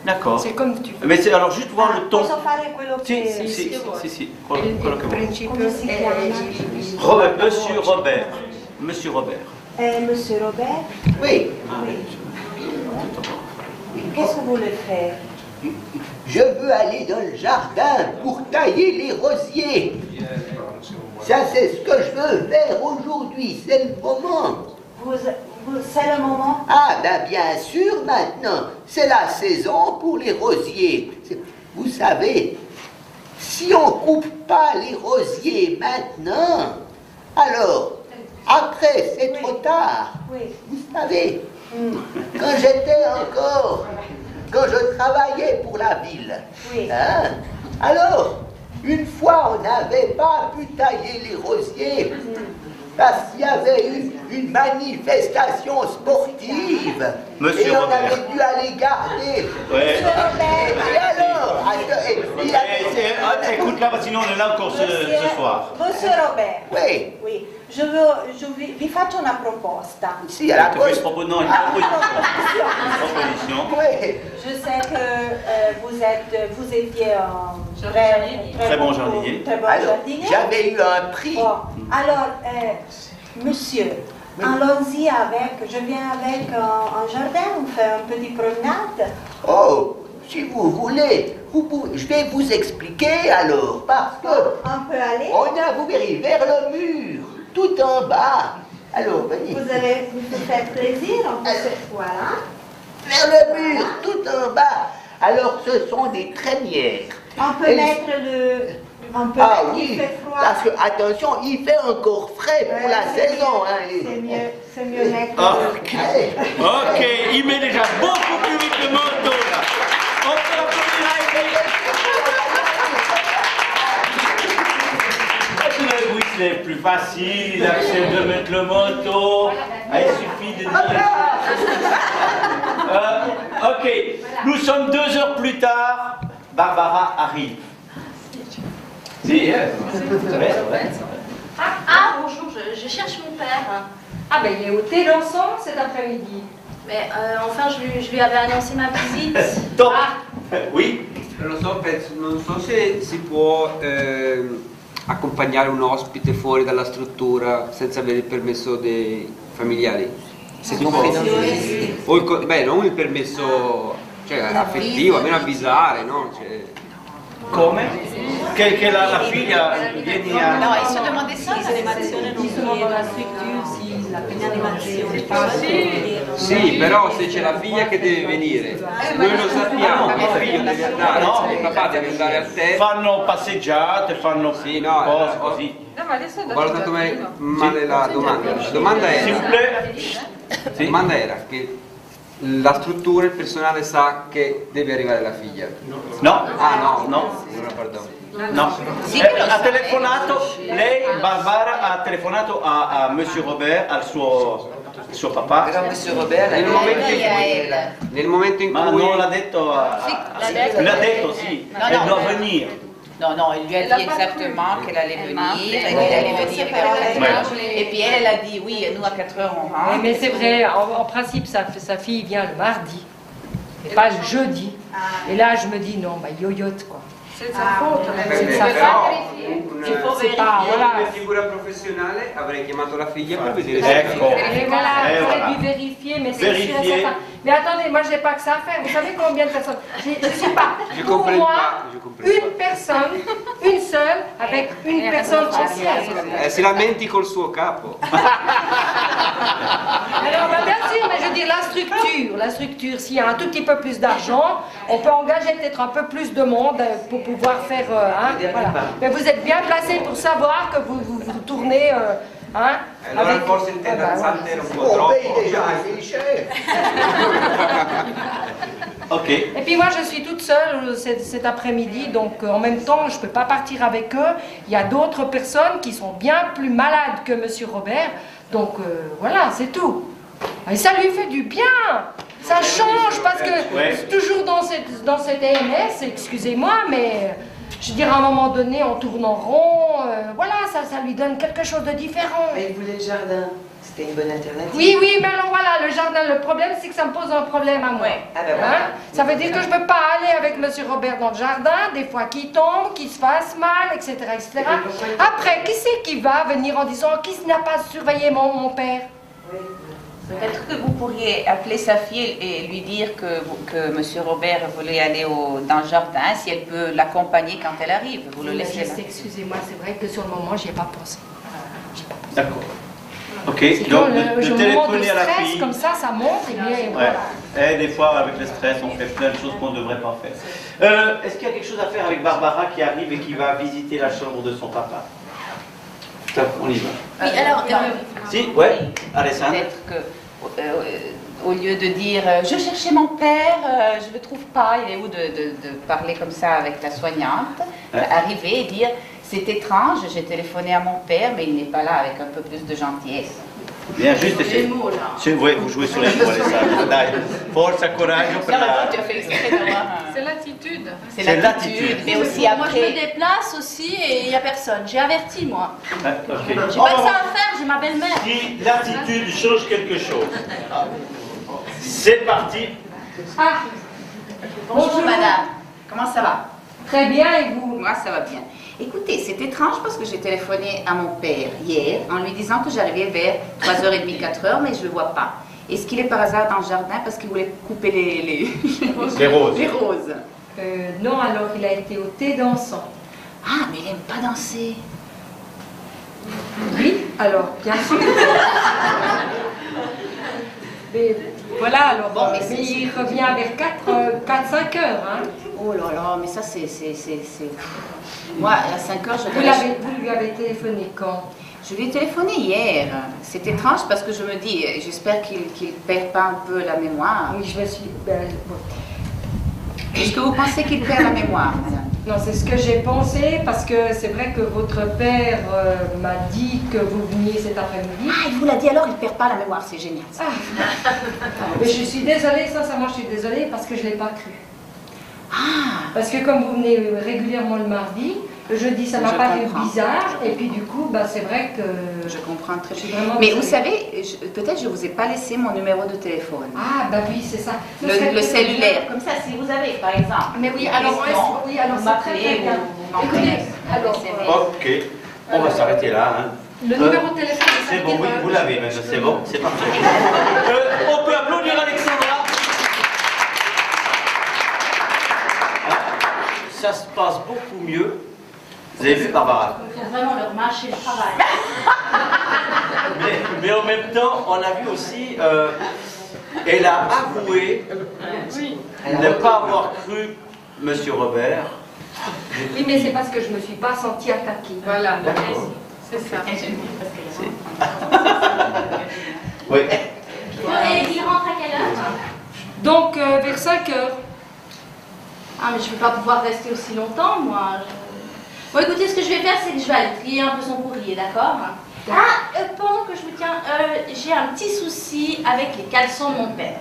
D'accord. C'est comme tu veux. Mais alors juste voir le ton. Posso fare quello che Sì, quello che vuoi. Come si chiama? Monsieur Robert. Monsieur Robert. Monsieur Robert? Oui. Qu'est-ce que vous voulez faire? Je veux aller dans le jardin pour tailler les rosiers. Ça, c'est ce que je veux faire aujourd'hui. C'est le moment. C'est le moment? Ah, ben bien sûr, maintenant. C'est la saison pour les rosiers. Vous savez, si on ne coupe pas les rosiers maintenant, alors, après, c'est trop tard. Vous savez, quand je travaillais pour la ville, hein, alors, une fois, on n'avait pas pu tailler les rosiers parce qu'il y avait eu une manifestation sportive. Monsieur et on Robert. avait dû aller garder. Ouais. Et alors, écoute là, sinon on est là encore ce soir. Monsieur Robert. Oui. Oui. Vi faccio una proposta. Sì, alla proposition. Oui. Je sais que vous étiez un très bon jardinier. Très bon jardinier. J'avais eu un prix. Bon. Alors, monsieur, allons-y je viens avec un jardin, on fait un petit promenade. Oh, si vous voulez, je vais vous expliquer alors, parce que on peut aller. Vous verrez, vers le mur, tout en bas. Alors, venez. Vous allez vous faire plaisir, on peut voilà. Vers le mur, tout en bas. Alors, ce sont des traînières. On peut mettre il fait froid. Parce que, attention, il fait encore frais pour la saison. C'est mieux mettre Ok, il met déjà beaucoup plus vite le manteau là. On peut applaudir. Oui, c'est plus facile, il accepte de mettre le manteau. Il suffit de dire. Ok, nous sommes 2 heures plus tard. Barbara arrive. Si, bonjour, je cherche mon père. Ah ben il est au thé dansant cet après-midi. Mais enfin, je lui avais annoncé ma visite. Top. Oui. Non so se si può accompagnare un ospite fuori dalla struttura senza avere il permesso dei familiari. Se si può. O non il permesso affettivo, almeno avvisare, no? Come? Che la figlia vieni a... No, il se demandait ça, l'animazione non chiede la struttura, sì, la prima animazione. Sì, però se c'è la figlia che deve venire, noi lo sappiamo che il figlio deve andare, il papà deve andare a te. Fanno passeggiate, fanno cose così. No, ma adesso Ho valutato male la domanda. La domanda era che la struttura, il personale sa che deve arrivare la figlia. No. Ah no. Allora, perdono. No, ha telefonato, lei, Barbara, ha telefonato a Monsieur Robert, al suo papà. Però Monsieur Robert nel momento in cui... Ma non l'ha detto l'ha detto, sì, elle doit venir. Non, il lui a dit exactement qu'elle allait venir et qu'elle allait venir vers 4 heures. Et puis elle a dit oui, nous à 4 heures on rentre. Mais c'est vrai, en principe sa fille vient le mardi et pas le jeudi. Et là je me dis non, yoyote quoi. C'est sa faute. C'est sa faute. C'est pas, voilà. Come figura professionale avrei chiamato la figlia per vedere Et voilà, vous avez dû vérifier, mais c'est sûr et certain. Mais attendez, moi je n'ai pas que ça à faire. Vous savez combien de personnes? Je ne sais pas. Pour moi, une personne, une seule, avec une personne ancienne. Si lamenti col suo capo. Alors, bien sûr, mais je veux dire la structure, s'il y a un tout petit peu plus d'argent, on peut engager peut-être un peu plus de monde pour pouvoir faire... voilà. Mais vous êtes bien placé pour savoir que vous tournez... Allora forse il danzante era un po' troppo. Ok. Et puis moi, je suis toute seule cet après-midi, donc en même temps, je ne peux pas partir avec eux. Il y a d'autres personnes qui sont bien plus malades que Monsieur Robert. Donc voilà, c'est tout. Et ça lui fait du bien. Ça change parce que toujours dans cette EMS, excusez-moi, mais je dirais à un moment donné, on tourne en rond. Voilà, ça lui donne quelque chose de différent. Mais il voulait le jardin. C'était une bonne alternative. Oui, mais alors voilà, le jardin, le problème, c'est que ça me pose un problème à moi. Ah ben voilà. Ça veut dire que je ne peux pas aller avec Monsieur Robert dans le jardin, des fois qu'il tombe, qu'il se fasse mal, etc. etc. Après, qui c'est qui va venir en disant qui n'a pas surveillé mon père? Peut-être que vous pourriez appeler sa fille et lui dire que M. Robert voulait aller dans le jardin, si elle peut l'accompagner quand elle arrive. Vous le laissez là. Excusez-moi, c'est vrai que sur le moment, j'y ai pas pensé. D'accord. Ok, donc de téléphoner à la fille. Comme ça monte et bien voilà. Et des fois, avec le stress, on fait plein de choses qu'on ne devrait pas faire. Est-ce qu'il y a quelque chose à faire avec Barbara qui arrive et qui va visiter la chambre de son papa? Top, on y va. Oui, alors... Si, ouais, Alessandra. Peut-être que... au lieu de dire je cherchais mon père, je ne le trouve pas, il est où, de parler comme ça avec la soignante, arriver et dire c'est étrange, j'ai téléphoné à mon père, mais il n'est pas là, avec un peu plus de gentillesse. Bien, juste les mots là. Oui, vous jouez sur les mots, Alessandra. Dai, forza, coraggio per la... C'est l'attitude. C'est l'attitude, mais aussi après... Moi, je me déplace aussi et il n'y a personne. J'ai averti, moi. Ok. J'ai pas que ça à faire, j'ai ma belle-mère. Si l'attitude change quelque chose. C'est parti. Bonjour madame, comment ça va? Très bien, et vous? Moi ça va bien. Écoutez, c'est étrange parce que j'ai téléphoné à mon père hier en lui disant que j'arrivais vers 3h30, 4h, mais je ne le vois pas. Est-ce qu'il est par hasard dans le jardin parce qu'il voulait couper les roses? Les roses. Non, alors il a été au thé dansant. Ah, mais il n'aime pas danser. Oui, alors, bien sûr. Mais voilà, alors, bon, mais il revient vers 4-5 heures. Hein. Oh là là, mais ça c'est... Moi, à 5 heures, je... Vous lui avez téléphoné quand? Je lui ai téléphoné hier. C'est étrange parce que je me dis, j'espère qu'il ne perd pas un peu la mémoire. Oui, je me suis... Est-ce que vous pensez qu'il perd la mémoire, madame? Non, c'est ce que j'ai pensé parce que c'est vrai que votre père m'a dit que vous veniez cet après-midi. Ah, il vous l'a dit alors, il ne perd pas la mémoire, c'est génial. Mais je suis désolée, sincèrement, je suis désolée parce que je ne l'ai pas cru. Parce que comme vous venez régulièrement le mardi, le jeudi ça m'a paru bizarre et puis du coup c'est vrai que... Je comprends très bien. Mais vous savez, peut-être je ne vous ai pas laissé mon numéro de téléphone. Ah oui, c'est ça. Le cellulaire, comme ça si vous avez par exemple. Mais oui, alors vous m'appelez ou écoutez, alors... Ok, on va s'arrêter là. Hein. Le numéro de téléphone, c'est bon, oui, vous l'avez maintenant, c'est bon, c'est parfait. On peut applaudir Alexandra. Ça se passe beaucoup mieux. Vous avez vu, Barbara? Il faut vraiment leur mâcher le travail. mais en même temps, on a vu aussi, elle a avoué ne pas avoir cru Monsieur Robert. Oui, mais c'est parce que je ne me suis pas sentie attaquée. Voilà, c'est ça. Oui. Et il rentre à quelle heure? Donc, vers 5 heures. Ah, mais je ne vais pas pouvoir rester aussi longtemps, moi. Bon, écoutez, ce que je vais faire, c'est que je vais aller trier un peu son courrier, d'accord? Pendant que je vous tiens, j'ai un petit souci avec les caleçons de mon père.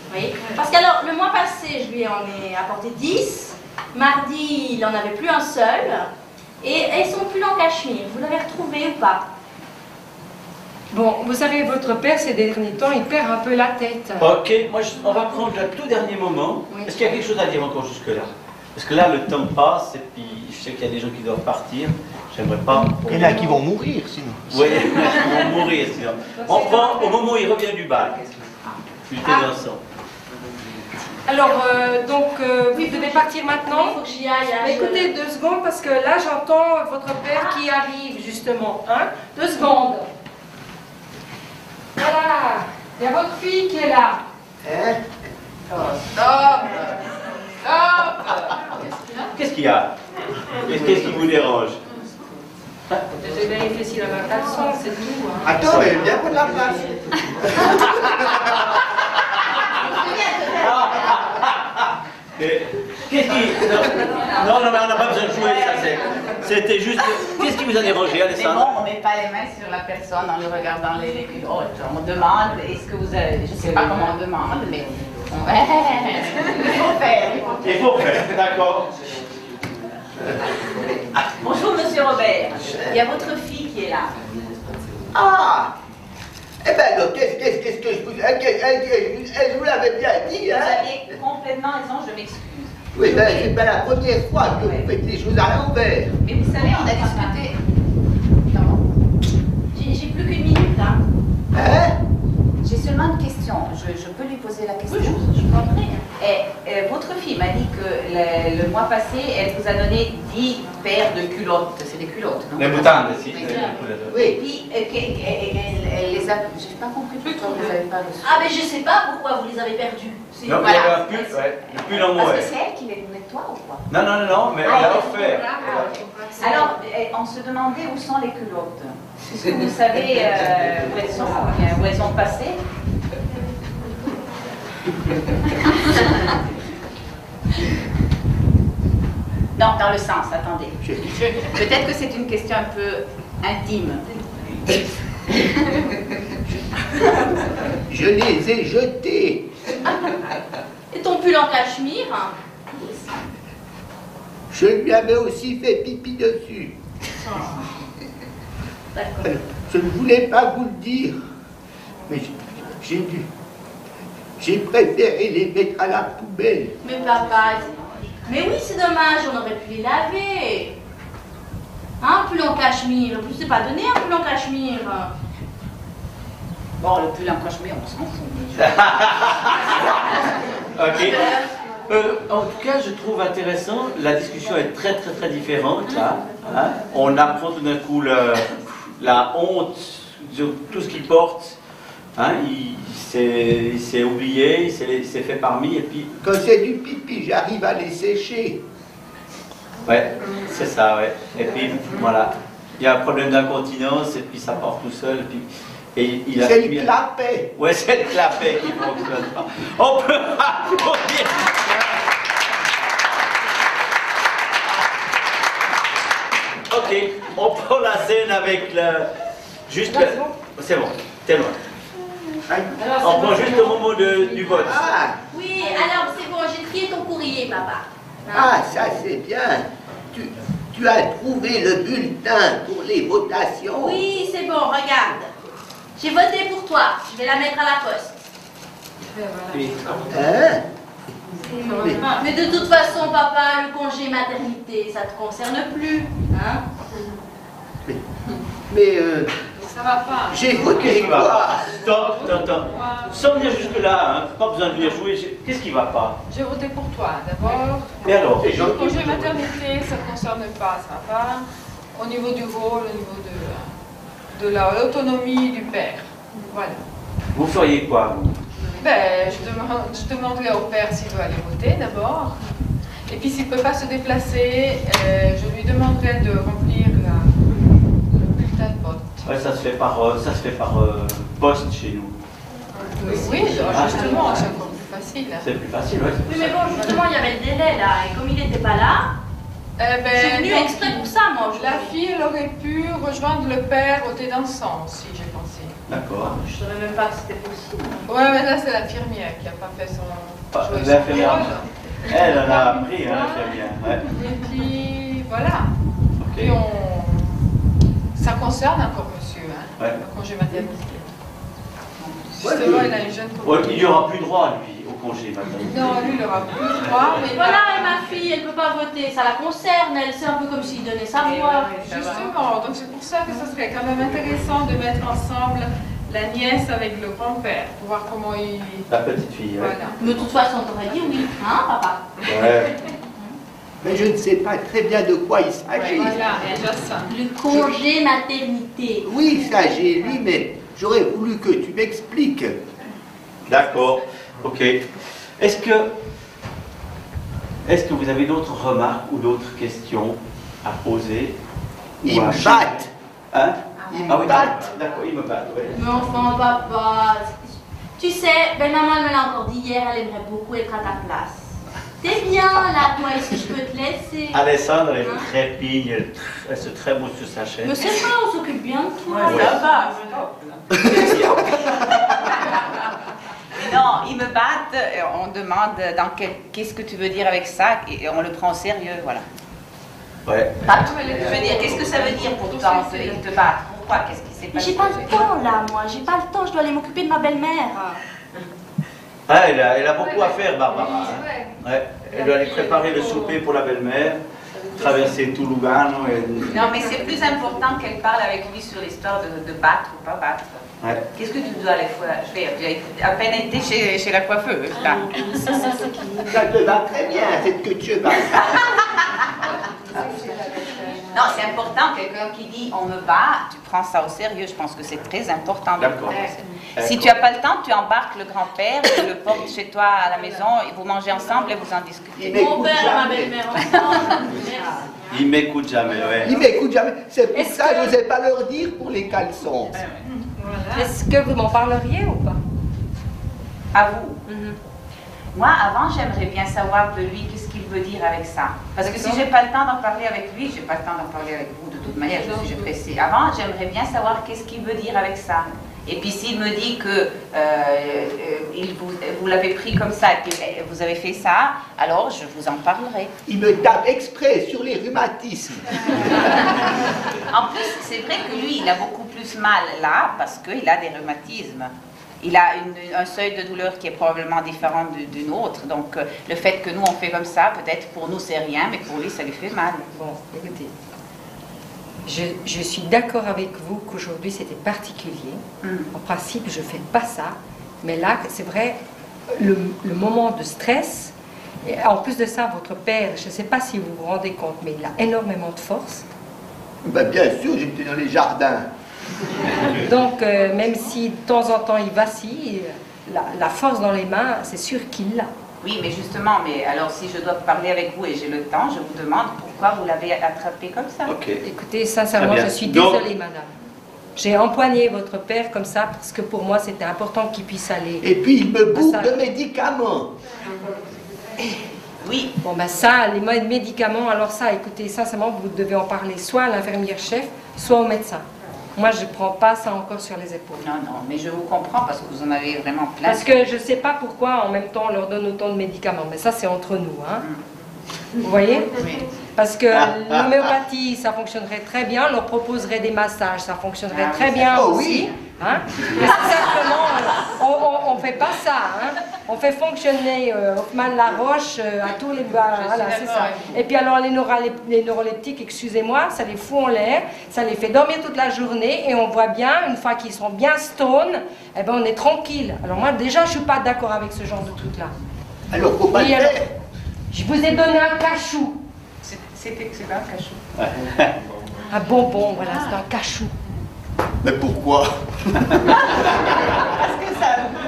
Vous voyez? Parce qu'alors, le mois passé, je lui en ai apporté 10. Mardi, il n'en avait plus un seul. Et ils sont plus en cachemire. Vous l'avez retrouvé ou pas? Bon, vous savez, votre père, ces derniers temps, il perd un peu la tête. Ok, moi, on va prendre le tout dernier moment. Oui. Est-ce qu'il y a quelque chose à dire encore jusque-là? Parce que là, le temps passe, et puis je sais qu'il y a des gens qui doivent partir. J'aimerais pas... Il y en a qui vont mourir, sinon. Oui, ils vont mourir, sinon. On prend au moment où il revient du bal. Du thé dansant. Alors, vous devez partir maintenant. Il faut que j'y aille. Mais écoutez, 2 secondes, parce que là, j'entends votre père qui arrive, justement. 2 secondes. Voilà, il y a votre fille qui est là. Stop! Qu'est-ce qu'il y a? Qu'est-ce qui vous dérange? J'ai vérifié s'il avait un caleçon, c'est tout. Attends, mais viens prendre la place. Non, non, mais on n'a pas besoin de jouer, ça c'était juste... Qu'est-ce qui vous a dérangé, Mais Alessandra? bon, on ne met pas les mains sur la personne en lui regardant les culottes. On demande, est-ce que vous avez... Je ne sais pas comment on demande, mais... Il faut faire. Il faut faire, d'accord. Bonjour, monsieur Robert. Il y a votre fille qui est là. Ah! Eh ben alors, qu'est-ce que je vous... Elle vous l'avait bien dit, hein? Vous aviez complètement raison, je m'excuse. Oui, ben c'est pas la première fois que vous faites les choses à l'envers. Mais vous savez, on a discuté... Non. J'ai plus qu'une minute, hein. Hein? J'ai seulement une question. Je peux lui poser la question? Oui, je comprends. Et votre fille m'a dit que le mois passé, elle vous a donné 10 paires de culottes. C'est des culottes, non? Les moutardes, si. Oui. Et puis, elle les a... J'ai pas compris pourquoi vous n'avez pas reçu. Ah, mais je sais pas pourquoi vous les avez perdus. Non, il y avait un pull, ouais. Le pull en Parce moët. que c'est elle qui les nettoie ou quoi? Non, non, non, non, mais elle a offert. Alors, on se demandait où sont les culottes. Est-ce que vous savez où elles sont, où elles ont passé? Non, dans le sens, attendez. Peut-être que c'est une question un peu intime. Je les ai jetés. Et ton pull en cachemire? Je lui avais aussi fait pipi dessus. D'accord. Je ne voulais pas vous le dire, mais j'ai préféré les mettre à la poubelle. Mais papa, mais oui, c'est dommage, on aurait pu les laver. Un pull en cachemire, en plus c'est pas donné un pull en cachemire. Bon, le pull en cachemire, on s'en fout. Ok. En tout cas, je trouve intéressant, la discussion est très très très différente là. Hein? On apprend tout d'un coup la honte de tout ce qu'il porte. Hein? Il s'est oublié, il s'est fait parmi et puis... Quand c'est du pipi, j'arrive à les sécher. Ouais, c'est ça, ouais. Et puis voilà, il y a un problème d'incontinence et puis ça part tout seul. Et puis, c'est le clapet. Ouais, c'est le clapet qui fonctionne pas. On peut applaudir. Ok, on prend la scène avec le... Juste le... C'est bon, c'est bon. On prend juste le moment du vote. Ah, Oui, alors c'est bon, j'ai trié ton courrier, papa. ah, ça c'est bien. Tu as trouvé le bulletin pour les votations? Oui, c'est bon, regarde. J'ai voté pour toi, je vais la mettre à la poste. Hein? Mais de toute façon, papa, le congé maternité, ça te concerne plus, hein? Mais ça va pas. J'ai voté quoi? Stop, attends. Sans venir jusque-là, hein, pas besoin de venir jouer. Qu'est-ce qui va pas? J'ai voté pour toi, d'abord. Et alors? Le congé maternité, ça ne concerne pas, ça va pas. Au niveau du rôle, au niveau de l'autonomie du père. Voilà. Vous feriez quoi, vous? Ben, je demanderai au père s'il veut aller voter d'abord. Et puis s'il ne peut pas se déplacer, je lui demanderai de remplir le bulletin de vote. Ouais, ça se fait par poste chez nous. Oui, justement, c'est encore plus facile. C'est plus facile, ouais. Oui, mais bon, justement, il y avait le délai là, et comme il n'était pas là, je suis venue exprès pour ça, moi. La fille, elle aurait pu rejoindre le père voter dans le sens, si j'ai pensé. D'accord. Je ne savais même pas que c'était possible. Ouais, mais là, c'est l'infirmière qui n'a pas fait son... L'infirmière, elle en a appris, hein, l'infirmière. Ouais. Et puis, voilà. Okay. Et ça concerne encore monsieur, hein, ouais. Le congé maternité. Justement, il a une jeune copine. Il n'y aura plus droit, lui, au congé maternité. Non, lui, il n'aura plus droit. Mais voilà, et ma fille, elle ne peut pas voter, ça la concerne, elle, c'est un peu comme s'il donnait sa voix. Justement, donc c'est pour ça que ça serait quand même intéressant de mettre ensemble la nièce avec le grand-père, pour voir comment il... La petite fille, voilà. Mais de toute façon, t'aurais dit oui, hein, papa? Ouais. Mais je ne sais pas très bien de quoi il s'agit. Voilà, déjà ça. Le congé maternité. Oui, ça j'ai lu, mais j'aurais voulu que tu m'expliques. D'accord, ok. Est-ce que vous avez d'autres remarques ou d'autres questions à poser? Ils me battent. Hein? Ils me battent. D'accord, ils me battent, oui. Mais enfin, papa, tu sais, ben maman elle me l'a encore dit hier, elle aimerait beaucoup être à ta place. T'es bien là, toi, si je peux te laisser. Alessandre, elle trépigne, elle se trémousse sur sa chaise. Mais c'est vrai, on s'occupe bien de toi. Ouais. Ça va. Non, ils me battent, on demande qu'est-ce que tu veux dire avec ça, et on le prend au sérieux, voilà. Ouais. Je veux dire, qu'est-ce que ça veut dire pour toi, ils te battent? Pourquoi? Qu'est-ce qui s'est passé? J'ai pas le temps là, moi, j'ai pas le temps, je dois aller m'occuper de ma belle-mère. Ah, elle a beaucoup à faire, Barbara. Hein. Ouais. Elle doit aller préparer le souper pour la belle-mère, traverser tout Lugano. Et... Non, mais c'est plus important qu'elle parle avec lui sur l'histoire de battre ou pas battre. Ouais. Qu'est-ce que tu dois aller faire? J'ai à peine été chez la coiffeuse. Là. Ça te va très bien, cette que tu vas. Non, c'est important, quelqu'un qui dit on me bat, tu prends ça au sérieux, je pense que c'est très important. D'accord. Si tu n'as pas le temps, tu embarques le grand-père, tu le portes chez toi à la maison, et vous mangez ensemble et vous en discutez. Mon père et ma belle-mère ensemble. Il m'écoute jamais, ouais. Il m'écoute jamais. C'est pour ça que je n'osais pas leur dire pour les caleçons. Est-ce que vous m'en parleriez ou pas? À vous? Moi, avant, j'aimerais bien savoir de lui qu'est-ce qu'il veut dire avec ça. Parce que si j'ai pas le temps d'en parler avec lui, j'ai pas le temps d'en parler avec vous de toute manière, je suis pressée. Avant, j'aimerais bien savoir qu'est-ce qu'il veut dire avec ça. Et puis s'il me dit que vous l'avez pris comme ça et puis vous avez fait ça, alors je vous en parlerai. Il me tape exprès sur les rhumatismes. En plus, c'est vrai que lui, il a beaucoup plus mal là parce qu'il a des rhumatismes. Il a un seuil de douleur qui est probablement différent du nôtre. Donc, le fait que nous, on fait comme ça, peut-être pour nous, c'est rien, mais pour lui, ça lui fait mal. Bon, écoutez, je suis d'accord avec vous qu'aujourd'hui, c'était particulier. En principe, je ne fais pas ça. Mais là, c'est vrai, le moment de stress, et en plus de ça, votre père, je ne sais pas si vous vous rendez compte, mais il a énormément de force. Ben, bien sûr, j'étais dans les jardins. Donc, même si de temps en temps il vacille, la force dans les mains, c'est sûr qu'il l'a. Oui, mais justement, alors si je dois parler avec vous et j'ai le temps, je vous demande pourquoi vous l'avez attrapé comme ça. Écoutez, sincèrement, je suis désolée, madame. J'ai empoigné votre père comme ça parce que pour moi, c'était important qu'il puisse aller. Et puis, il me bourre de médicaments. Oui. Bon, ben ça, les médicaments, alors ça, écoutez, sincèrement, vous devez en parler soit à l'infirmière-chef, soit au médecin. Moi, je ne prends pas ça encore sur les épaules. Non, mais je vous comprends parce que vous en avez vraiment plein. Parce que je ne sais pas pourquoi, en même temps, on leur donne autant de médicaments. Mais ça, c'est entre nous. Hein. Vous voyez? Oui. Parce que l'homéopathie, ça fonctionnerait très bien. On leur proposerait des massages, ça fonctionnerait très bien aussi. Hein? Mais simplement, on ne fait pas ça. Hein? On fait fonctionner Hoffmann-la-Roche à tous les bas. Voilà, c'est ça. Et puis alors, les neuroleptiques, excusez-moi, ça les fout en l'air, ça les fait dormir toute la journée et on voit bien, une fois qu'ils sont bien stone, eh ben, on est tranquille. Alors moi, déjà, je ne suis pas d'accord avec ce genre de truc-là. Alors, faut pas le faire. Je vous ai donné un cachou. C'est pas un cachou. Un bonbon, voilà, c'est un cachou. Mais pourquoi? Parce que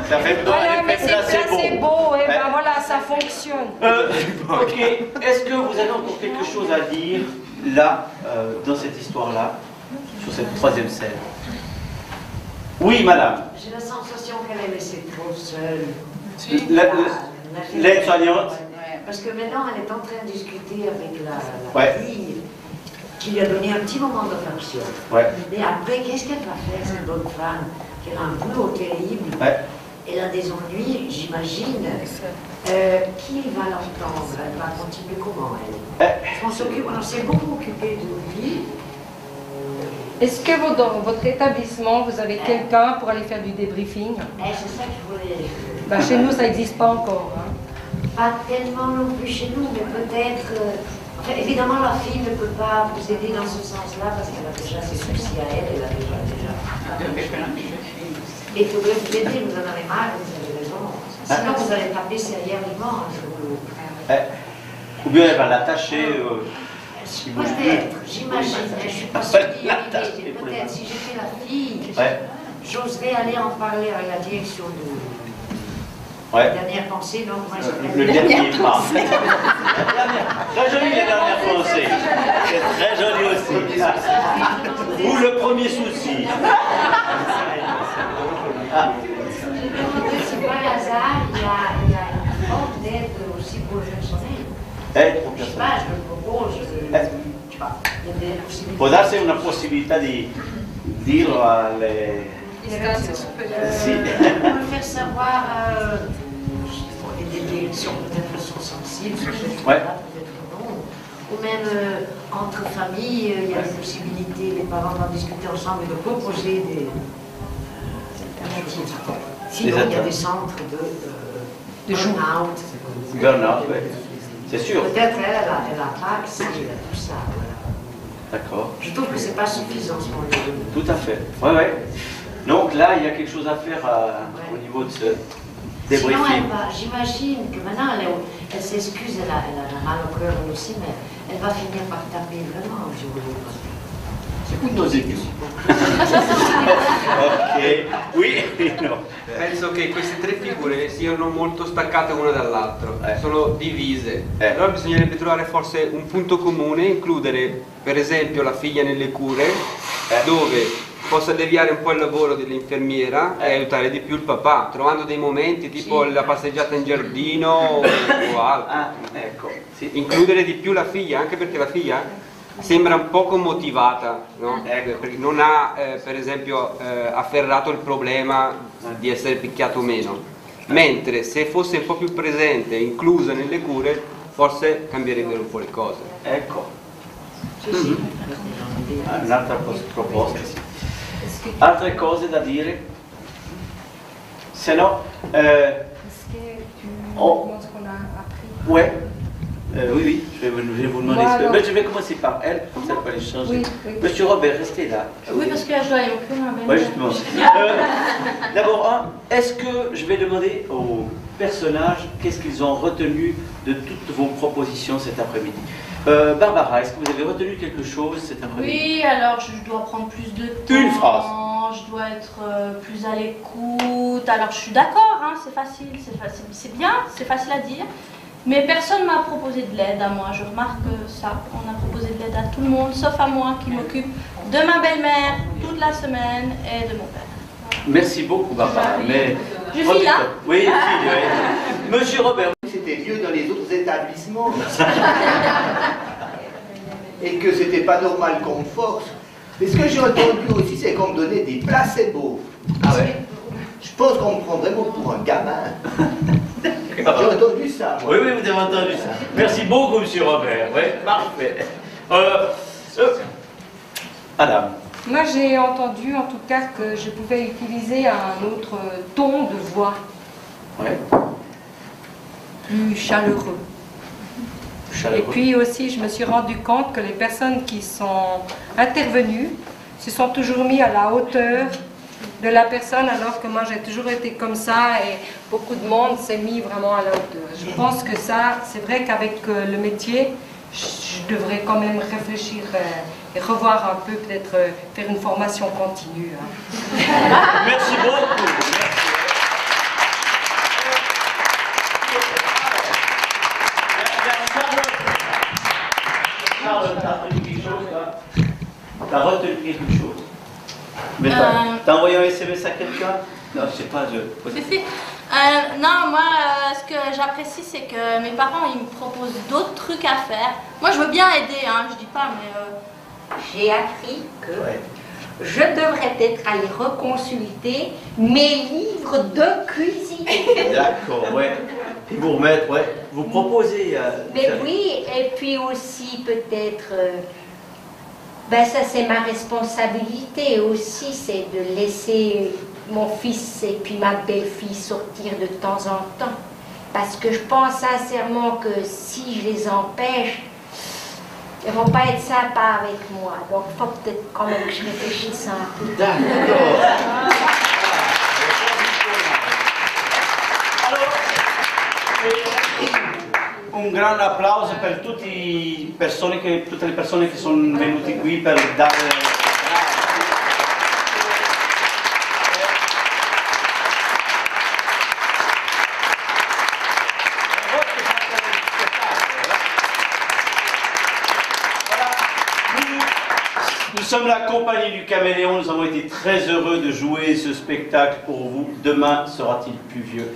ça fait voilà, mais c'est placebo, et ben voilà, ça fonctionne. Ok, est-ce que vous avez encore quelque chose à dire là, dans cette histoire-là, sur cette troisième scène? Oui, madame. J'ai la sensation qu'elle est laissée trop seule. L'aide-soignante. Parce que maintenant, elle est en train de discuter avec la fille qui lui a donné un petit moment d'affection. Ouais. Mais après, qu'est-ce qu'elle va faire, cette bonne femme, qui a un boulot terrible? Elle a des ennuis, j'imagine. Qui va l'entendre? Elle va continuer comment, elle? On s'est beaucoup occupé de lui. Est-ce que dans votre établissement, vous avez quelqu'un pour aller faire du débriefing? C'est ça que je voulais... Ben, chez nous, ça n'existe pas encore. Hein. Pas tellement non plus chez nous, mais peut-être... Enfin, évidemment, la fille ne peut pas vous aider dans ce sens-là parce qu'elle a déjà ses soucis à elle, elle a déjà... Et vous devez vous aider, vous en avez marre, vous avez raison. Sinon, vous allez taper sérieusement. Ou bien elle va l'attacher. Peut-être, j'imagine, je ne suis pas sûre qu'il y ait une idée. Peut-être, si j'étais la fille, j'oserais aller en parler à la direction de... Dernière pensée, donc moi je le dernier pas. Très joli les dernières pensées. C'est très joli aussi. Ou le premier souci. C'est pas le hasard, il y a une forme d'aide aussi pour le jeune può darsi una possibilità di dirlo alle... On peut faire savoir des directions peut-être sont sensibles, peut-être non. Ou même entre familles, il y a la possibilité, les parents d'en discuter ensemble et de proposer des choses. Sinon, il y a des centres de burn-out. Burn-out, oui. C'est sûr. Peut-être elle a pas accès à tout ça. Voilà. D'accord. Je trouve que c'est pas suffisant ce moment-là. Tout à fait. Oui, oui. Donc là, il y a quelque chose à faire au niveau de ce débriefing. Sinon, j'imagine que maintenant, elle s'excuse, elle a mal au cœur aussi, mais elle va finir par taper vraiment un jour ou l'autre. C'est nos études. Ok, oui, no. Penso che queste tre figure siano molto staccate una dall'altra, sono divise. Allora bisognerebbe trovare forse un punto comune, includere per esempio la figlia nelle cure, dove possa deviare un po' il lavoro dell'infermiera e aiutare di più il papà, trovando dei momenti tipo la passeggiata in giardino o altro. Ecco, includere di più la figlia, anche perché la figlia sembra un poco motivata, no? Perché non ha per esempio afferrato il problema di essere picchiato o meno, mentre se fosse un po' più presente, inclusa nelle cure, forse cambierebbero un po' le cose. Ecco. Un'altra proposta. Altre cose da dire? Se no... Ouais. Oui, je vais vous demander ce que... Mais je vais commencer par elle, comme ça, elle va les changer. Monsieur Robert, restez là. Oui, parce que là, je dois aller au plus loin. Oui, justement. D'abord, est-ce que je vais demander aux personnages qu'est-ce qu'ils ont retenu de toutes vos propositions cet après-midi? Barbara, est-ce que vous avez retenu quelque chose cet après-midi? Oui, alors je dois prendre plus de temps. Une phrase. Je dois être plus à l'écoute. Alors je suis d'accord, hein, c'est facile, c'est bien, c'est facile à dire. Mais personne ne m'a proposé de l'aide à moi. Je remarque ça. On a proposé de l'aide à tout le monde, sauf à moi qui m'occupe de ma belle-mère toute la semaine et de mon père. Merci beaucoup, Barbara. Mais... Je suis là. Oui, oui. Monsieur Robert. C'était mieux dans les autres établissements. Et que c'était pas normal qu'on me force. Mais ce que j'ai entendu aussi, c'est qu'on me donnait des placebos. Ah ouais? Je pense qu'on me prend vraiment pour un gamin. J'ai entendu ça, moi. Oui, oui, vous avez entendu ça. Merci beaucoup, monsieur Robert. Oui, parfait. Madame. Moi, j'ai entendu, en tout cas, que je pouvais utiliser un autre ton de voix. Ouais. Plus chaleureux. Et puis aussi, je me suis rendu compte que les personnes qui sont intervenues se sont toujours mis à la hauteur de la personne, alors que moi j'ai toujours été comme ça et beaucoup de monde s'est mis vraiment à la hauteur. Je pense que ça, c'est vrai qu'avec le métier, je devrais quand même réfléchir et revoir un peu, peut-être faire une formation continue. Merci beaucoup. Charles, t'as retenu quelque chose là? T'as retenu quelque chose? Mais t'as envoyé un SMS à quelqu'un? Non, je sais pas, non, moi, ce que j'apprécie, c'est que mes parents, ils me proposent d'autres trucs à faire. Moi, je veux bien aider, hein, je dis pas, mais... J'ai appris que je devrais peut-être aller reconsulter mes livres de cuisine. D'accord, ouais. Et vous remettre, ouais. Vous proposez... Mais oui, et puis aussi peut-être... ben ça c'est ma responsabilité aussi, c'est de laisser mon fils et puis ma belle-fille sortir de temps en temps. Parce que je pense sincèrement que si je les empêche, ils ne vont pas être sympas avec moi. Donc il faut peut-être quand même que je réfléchisse un peu. D'accord. Un grande applauso per tutte le persone che sono venute qui per dare... Nous sommes la compagnie du Caméléon, nous avons été très heureux de jouer ce spectacle pour vous. Demain sera-t-il pluvieux?